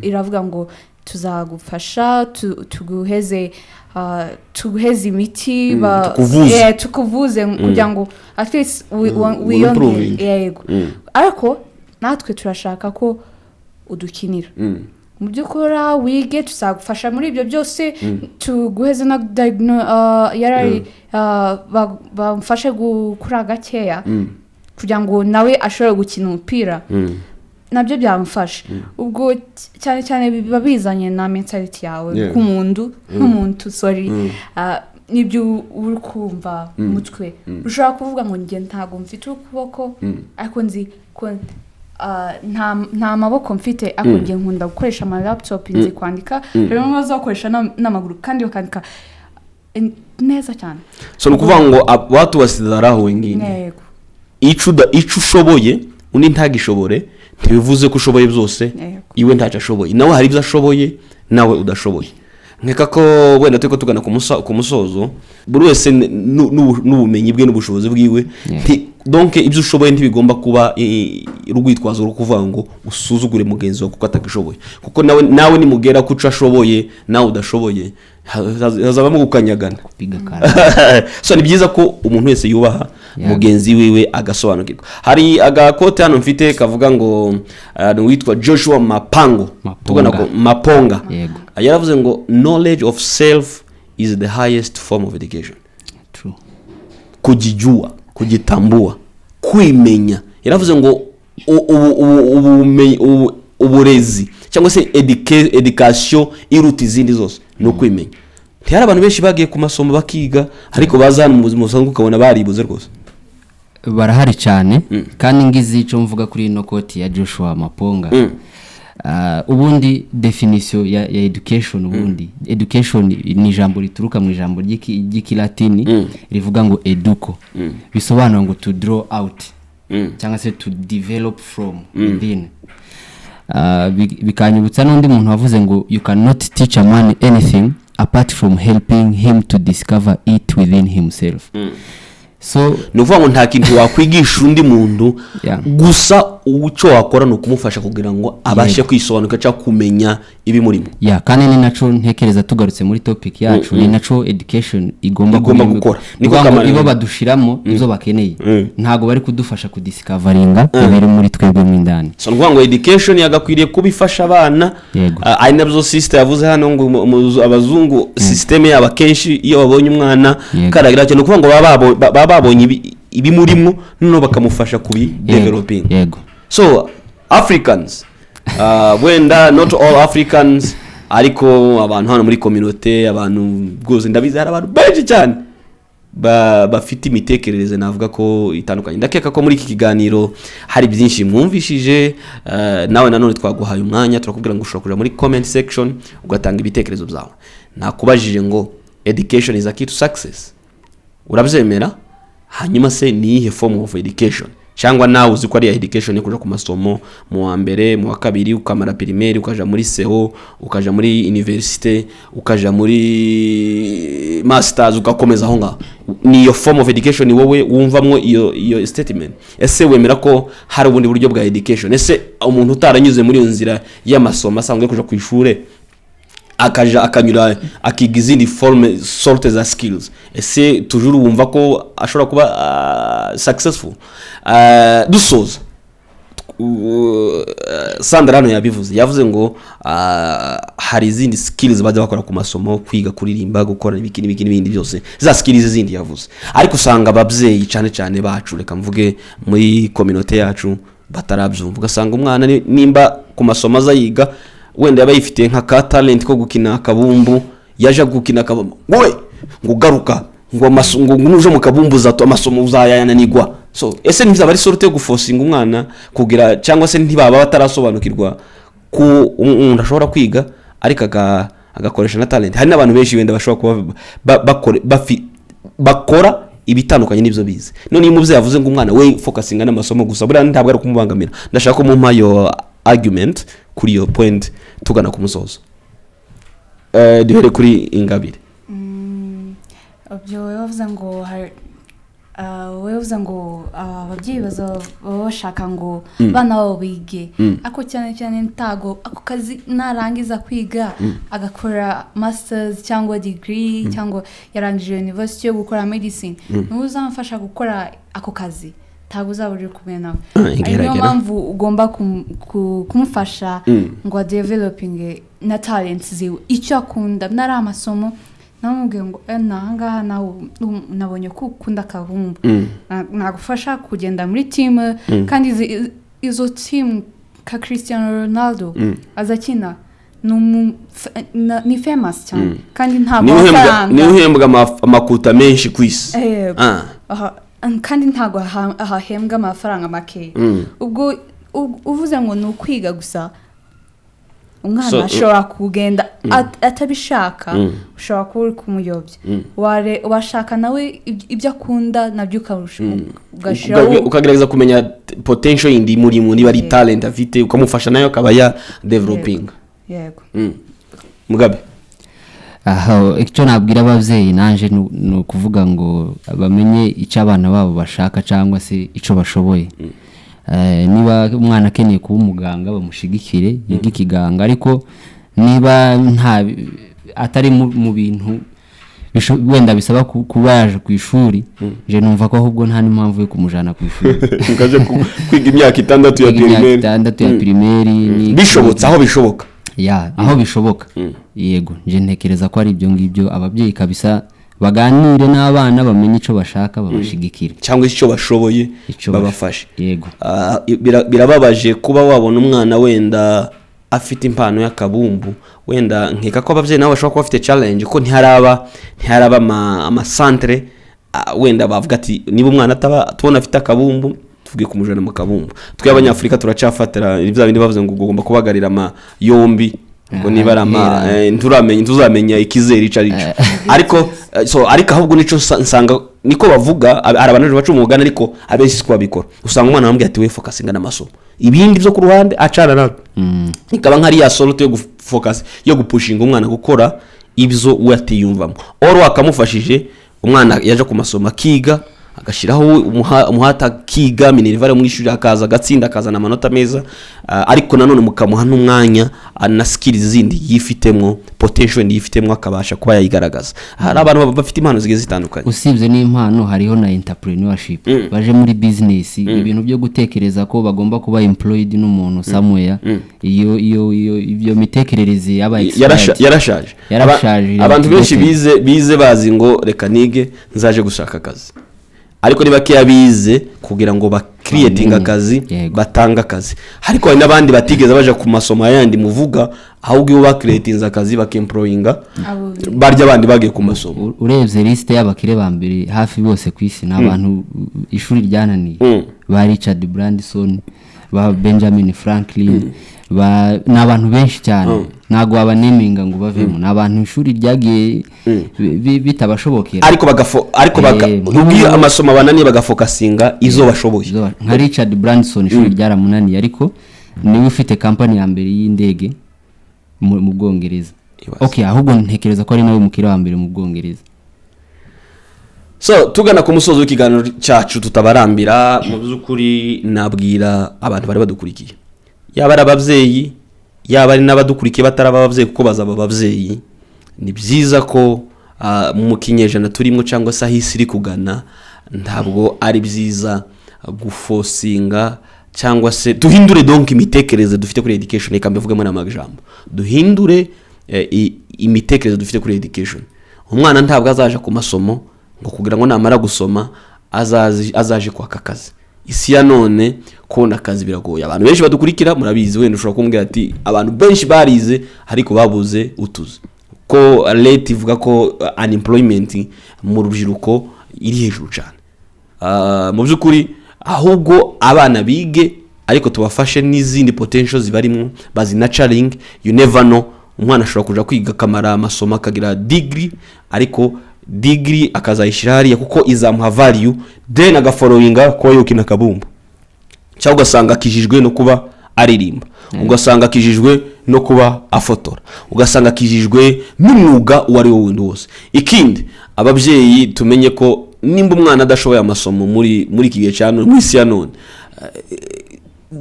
iravuga ngo tuzagufasha tuguheze imiti tukuvuze kugira ngo at least wiyongere. Yego, ariko natwe turashaka ko udukinira mu by'ukora wige, tuzagufasha muri ibyo byose, tuguheze na bamfashe gukura gakeya kugira ngo nawe ashobore gukina umupira. Nabyo byamufasha. Ubwo cyane cyane biba bizanye na mentality yawe nk'umuntu sorry, nibyo uri kumva mutwe. Ushobora kuvuga ngo njye ntago mfite ukuboko, ariko nzi ko nta maboko mfite, ariko njye nkunda gukoresha ama laptop, nzi kwandika, rero nkaza gukoresha n'amaguru kandi bakandika neza cyane. So nukuvuga ngo watu wasidaraho wengine ico ushoboye undi ntagishobore, ntibivuze ko ushoboye byose iwe ntacyo ashoboye, nawe hari ibyo ashoboye nawe udashoboye. Nkeka ko wenda turiko tugana ku musozo, buri wese n'ubumenyi bwe n'ubushobozi bwiwe, donc ibyo ushoboye ntibigomba kuba urwitwazo rwo kuvuga ngo usuzugure mugenzi wawe kuko atagishoboye, kuko nawe nimugera kuco ashoboye nawe udashoboye hazabamo gukanyagana. So ni byiza ko umuntu wese yubaha mugenzi wiwe agasobanukirwa. Hari agakote hano mfite kavuga ngo witwa Joshua Maponga yaravuze ngo knowledge of self is the highest form of education. True. Kujijua, kujitambua, kwimenya. Yaravuze ngo uburezi cyangwa se education iruta izindi zose no kwimenya. Ntihari abantu benshi bagiye ku masomo bakiga, ariko bazana mu buzima busanzwe ukabona baribuze rwose. Barahari cyane, kandi ngizi ico mvuga kuri ino koti ya Joshua Maponga. Ubundi definition ya education, ubundi education ni ijambo rituruka mu ijambo ry'ikilatini rivuga ngo educo, bisobanura ngo to draw out cyangwa se to develop from within. bikanyibutsa n'undi muntu wavuze ngo you cannot teach a man anything apart from helping him to discover it within himself. So nuvuga ngo nta kintu wakwigisha undi muntu gusa uco wakora no kumufasha kugira ngo abashe kwisobanuka cyangwa kumenya ibimurimo. Kandi ni naco ntekereza tugarutse muri topic yacu ni naco education igomba gukora. Nibo badushiramo izo bakeneye. Ntago bari kudufasha kudiscoveringa ibiri muri twebwe mwindani. So nuvuga ngo education yagakwiriye kubifasha abana. Ari nabyo sister yavuze hano ngo abazungu system y'abakenshi iyo babonye umwana karagira cyane kuvuga ngo babonye ibimurimo no bakamufasha kubi developing. So Africans wenda not all Africans ariko abantu hano muri community abantu bwose ndabizi hari abantu benshi cyane bafite imitekerereze navuga ko itandukanye. Ndakeka ko muri iki kiganiro hari byinshi mwumvishije. Nawe nanone twaguhaye umwanya turakubwira ngo ushobora kuja muri comment section ugatanga ibitekerezo byawe. Nakubajije ngo education is a key to success, urabyemera? Hanyuma se ni ihe form of education cyangwa nawe uzi ko ari education yo kuja ku masomo mu wa mbere mu wa kabiri ukamara primaire ukaja muri CO ukaja muri university ukaja muri masters ugakomeza aho ngaho, ni iyo form of education wowe wumvamwo iyo statement? Ese wemera ko hari ubundi buryo bwa education? Ese umuntu utaranyuze muri iyo nzira y'amasomo asanzwe kuja ku ishure akanyura akiga izindi forme sorte za skills, ese toujours wumva ko ashobora kuba successful? Dusoza Sandra hano yavuze ngo hari izindi skills bajya bakora ku masomo, kwiga kuririmba, gukora ibindi byose za skills zindi yavuze, ariko usanga ababyeyi cyane bacu, reka mvuge muri community yacu, batarabyumva. Ugasanga umwana nimba ku masomo azayiga wenda yabayifite nka ka talent ko gukina akabumbu, yaje gukina akabumbu wowe ngo garuka ngo nuje mu kabumbu zato amasomo uzayananigwa. So ese ntibiza bari sorte yo guforcing umwana kugira cyangwa se ntibaba batarasobanukirwa ko umuntu ashobora kwiga ariko agakoresha na talent? Hari n'abantu benshi wenda bashobora kuba bakora ibitandukanye n'ibyo bize. None iyo umubyeyi yavuze ngo umwana we focusinga n'amasomo gusa, buriya ntabwo ari kumubangamira. Ndashaka ko mumpa yo argument kuri yo point tugana ku musozo. Duhere kuri Ingabire. Obyo wavuze ngo ababyeyi bashaka ngo bana babo bige, ako cyane ntago ako kazi narangiza kwiga agakora masters cyangwa degree cyangwa yarangije university yo gukora medicine, n'uzamfasha gukora ako kazi ntago uzaburi kumena. Niyo mpamvu ugomba kumufasha ngo developing na talents ziwe, icyo akunda nari amasomo. Namubwiye ngo nanga nabonye ko ukunda kabumbu, nagufasha kugenda muri team, kandi izo team ka Cristiano Ronaldo azakina ni famous cyane, kandi ntabwo ni uhembwa amakuta menshi kwisi, kandi ntabwo ahembwa amafaranga make. Ubwo uvuze ngo ni ukwiga gusa, umwana ashobora kugenda atabishaka, ushobora kuba uri kumuyobya. Washaka nawe ibyo akunda nabyo ukagerageza kumenya potential indi muri niba ari talent afite, ukamufasha nayo akaba ya developing. Yego. Mugabe, icyo nabwira ababyeyi nanje ni ukuvuga ngo bamenye icyo abana babo bashaka cyangwa se icyo bashoboye. Niba umwana akeneye kuba umuganga bamushigikire yiga ikiganga, ariko niba atari mu bintu wenda bisaba kuba yaje ku ishuri, je numva ko ahubwo nta n'impamvu yo kumujana ku ishuri. Ukaje kwiga imyaka 6 ya primaire bishobotse aho bishoboka. Aho bishoboka. Yego, je ntekereza ko ari ibyo ngibyo ababyeyi kabisa baganire n'abana bamenye icyo bashaka babashigikira cyangwa icyo bashoboye babafashe. Yego. Birababaje kuba wabona umwana wenda afite impano y'akabumbu, wenda nkeka ko ababyeyi nabo bashobora kuba bafite challenge ko ntiharaba ama centre wenda bavuga ati niba umwana tubona afite akabumbu tuvuge kumujana mu kabumbu. Twe abanyafrika turacafatira ibyo bindi bavuze ngo ugomba kubagarira ama yombi ngo niba ntuzamenya ikizeri carico. Ariko ahubwo nico nsanga niko bavuga hari abantu bacu mu gana ariko abenshi siko babikora usanga umwana bamubwira ati we focusinga n'amasomo ibindi byo ku ruhande acana nawe ikaba nkari ya solution yo focus yo gupushinga umwana gukora ibyo we atiyumvamo oro akamufashije umwana yaje ku masomo akiga agashiraho umuhata kiga minervare mu ishuri akaza gatsinda akazana amanota meza ariko nanone mukamuha n'umwanya na skills zindi yifitemwo potential yifitemwo akabasha kuba yayigaragaza hari abantu bafite impano zigiye zitandukanye usibye n'impano hariho na entrepreneurship baje muri business ibintu byo gutekereza ko bagomba kuba employed n'umuntu somewhere iyo mitekerereze yaba yarashaje abantu benshi bize bazi ngo reka nige nzaje gushaka akazi ariko niba kiyabize kugira ngo ba creating akazi batanga akazi ariko hari nabandi batigeze baje ku masomo yandi muvuga ahubwo iyo ba creating akazi bakemployinga barya abandi bagiye ku masomo urevye liste y'abakire bambere hafi bose kwisi n'abantu ishuri ryananiye ba Richard Branson ba Benjamin Franklin n'abantu benshi cyane nago abaneminga ngo bavemo n'abantu ishuri ryagiye bitabashobokera ariko ubwiye amasomo abananiye bagafokasinga izo bashoboye nka Richard Branson ishuri ryaramunaniye ariko niwe ufite company ya mbere y'indege mu Bwongereza okay ahubwo ntekereza ko ari nawe mukire wa mbere mu Bwongereza so tugana ku musozo w'ikiganiro cyacu tutabarambira mu by'ukuri nabwira abantu bari badukurikiye yaba ari abavyeyi yaba ari n'abadukurikiye batarabavyeyi kuko bazaba abavyeyi ni byiza ko mu kinyejana turimo cyangwa se ahisi iri kugana ntabwo ari byiza gufosinga cyangwa se duhindure donc imitekerereze dufite kuri education reka mbivugemo n'amajambo duhindure imitekerereze dufite kuri education umwana ntabwo azaje ku masomo ngo kugira ngo namara gusoma azaje kwaka akazi isi ya none kubona akazi biragoye abantu benshi badukurikira murabizi wenda ushobora kumbwira ati abantu benshi barize ariko babuze utuzi ko leta ivuga ko unemployment mu rubyiruko iri hejuru cyane mu by'ukuri ahubwo abana bige ariko tubafashe n'izindi potential zibarimo bazi nurturing you never know umwana ashobora kuja kwiga kamara amasomo akagira degree ariko degree akazayishira hariya kuko izamuha value then agafollowinga ko yokina kabumba cyangwa ugasanga akijijwe no kuba aririmba ugasanga akijijwe no kuba afotora ugasanga akijijwe n'umwuga wari wo wundi wose ikindi ababyeyi tumenye ko nimba umwana adashoboye amasomo muri kigiye cyane mu isi ya none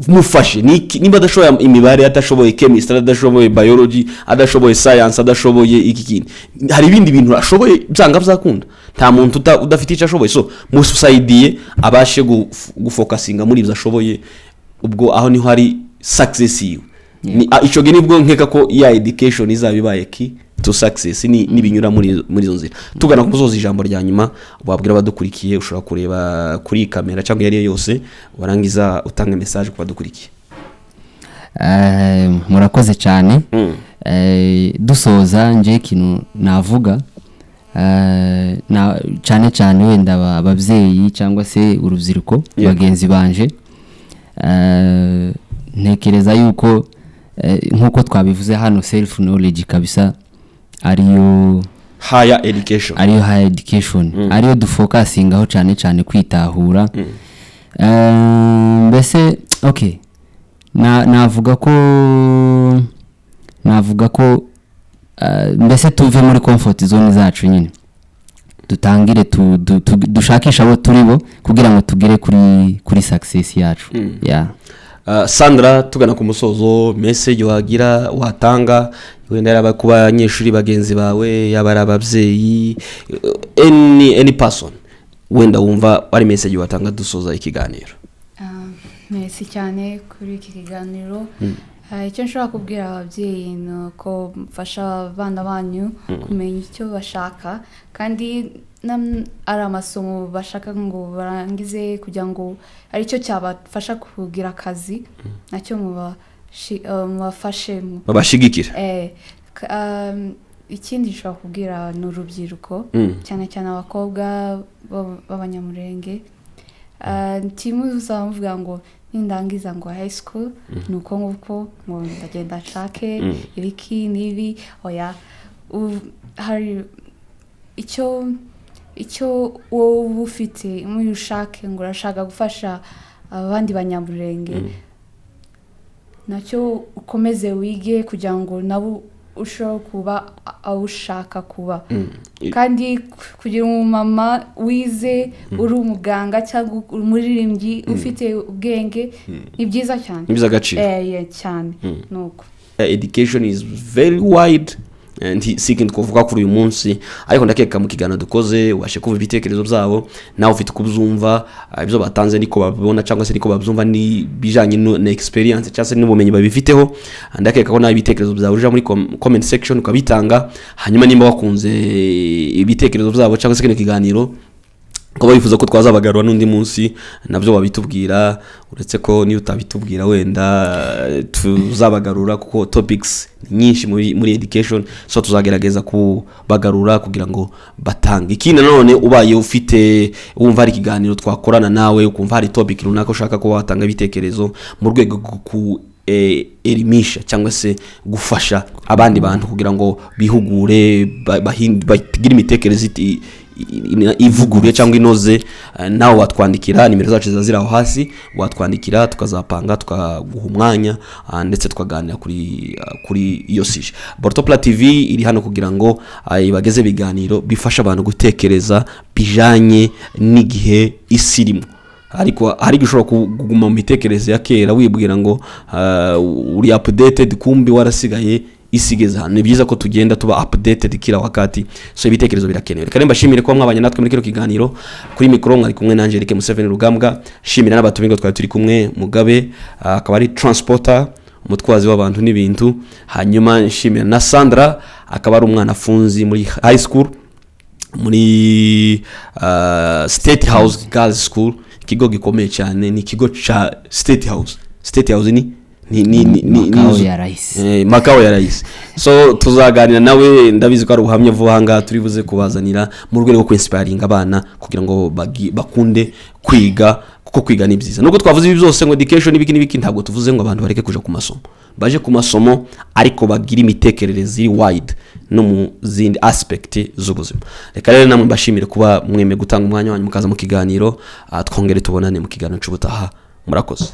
mufashe nimba adashoboye imibare adashoboye chemistry adashoboye biology adashoboye science adashoboye iki kindi hari ibindi bintu ashoboye byanga byakunda nta muntu udafite icyo ashoboye so mu society abashe gufocusinga muri ibyo ashoboye ubwo aho niho hari success yiwe ico gene nibwo nkeka ko ya education izabibaye ki to success ni binyura muri izo nzira tugana ku musozi ijambo rya nyuma wabwira abadukurikiye ushobora kureba kuri kamera cyangwa yari yose warangiza utanga message ku badukurikiye murakoze cyane dusoza nje kintu navuga cyane wenda ababyeyi cyangwa se urubyiruko bagenzi banje ntekereza yuko nkuko twabivuze hano self knowledge kabisa ariyo higher education ariyo dufocusinga aho cyane kwitahura mbese okay navuga ko mbese tuve muri comfort zone zacu nyine dutangire dushakisha abo turibo kugira ngo tugere kuri success yacu Sandra tugana ku musozo message wagira watanga wenda yaba ku banyeshuri bagenzi bawe yaba ababyeyi any person wenda wumva ari message watanga dusoza ikiganiro merci cyane kuri iki kiganiro icyo nshobora kubwira ababyeyi ni ko mfasha abana banyu kumenya icyo bashaka kandi ari amasomo bashaka ngo barangize kugira ngo ari cyo cyabafasha kugira akazi nacyo mubafashe babashigikira ikindi nshobora kubwira ni urubyiruko cyane abakobwa b'abanyamurenge ntimuzamuvuga ngo nindangiza ngo high school nuko nguko ngo ndagenda nshake ibiki nibi oya hari icyo wowe ufite muri ushake ngo urashaka gufasha abandi banyamurenge nacyo ukomeze wige kugira ngo nabo ushobora kuba aho ushaka kuba kandi kugira umumama wize uri umuganga cyangwa umuririmbyi ufite ubwenge ni byiza cyane, ni byiza agaciro cyane nuko education is very wide and seeking kuvuga kuri uyu munsi, ariko ndakeka mu kiganiro dukoze washe kumva ibitekerezo byabo nawe ufite kubyumva ibyo batanze niko babibona cyangwa se niko babyumva ni bijanye na experience cyangwa se n'ubumenyi babifiteho. Ndakeka ko nawe ibitekerezo byawe uja muri comment section ukabitanga, hanyuma nimba wakunze ibitekerezo byabo cyangwa se kino kiganiro ko bifuza ko twazabagarura n'undi munsi nabyo babitubwira, uretse ko niyo utabitubwira wenda tuzabagarura kuko topics nyinshi muri education, so tuzagerageza kubagarura kugira ngo batange. Ikindi none ubaye ufite wumva ari kiganiro twakorana nawe ukumva hari topic runaka ushaka ko watanga ibitekerezo mu rwego ku elimisha cyangwa se gufasha abandi bantu kugira ngo bihugure bagire imitekerereze ivuguruye cyangwa inoze, nawe watwandikira nimero zacu zazira aho hasi, watwandikira tukazapanga tukaguha umwanya ndetse tukaganira kuri iyo sije. Bortopla TV iri hano kugira ngo ibageze biganiro bifasha abantu gutekereza bijanye n'igihe isirimo, ariko hari gushobora kuguma mu mitekerereze ya kera wibwira ngo uri updated kumbi warasigaye isigeze hano. Ni byiza ko tugenda tuba updated kila wakati, so ibitekerezo birakenewe. Reka mbashimire ko mwabanye natwe muri kino kiganiro. Kuri mikoro mwari kumwe na Yaretse Museveni Rugambwa. Shimira n'abatumingo twari turi kumwe, Mugabe akaba ari transporter umutwazi w'abantu n'ibintu, hanyuma nshimira na Sandra akaba ari umwana afunzi muri high school muri State House Girls School, ikigo gikomeye cyane, ni ikigo cha State House ni Makao ya Rais. So tuzaganira nawe, ndabizi ko ari ubuhamya vuba hanga turibuze kubazanira mu rwego rwo kwinspiringa abana kugira ngo bakunde kwiga, kuko kwiga ni byiza. Nuko twavuze ibi byose ngo education n'ibiki ntabwo tuvuze ngo abantu bareke kuja ku masomo, baje ku masomo ariko bagira imitekerereze wide no mu zindi aspect z'ubuzima. Reka rero namwe mbashimire kuba mweme gutanga umwanya wanyu mukaza mu kiganiro, twongere tubonane mu kiganiro cy'ubutaha. Murakoze.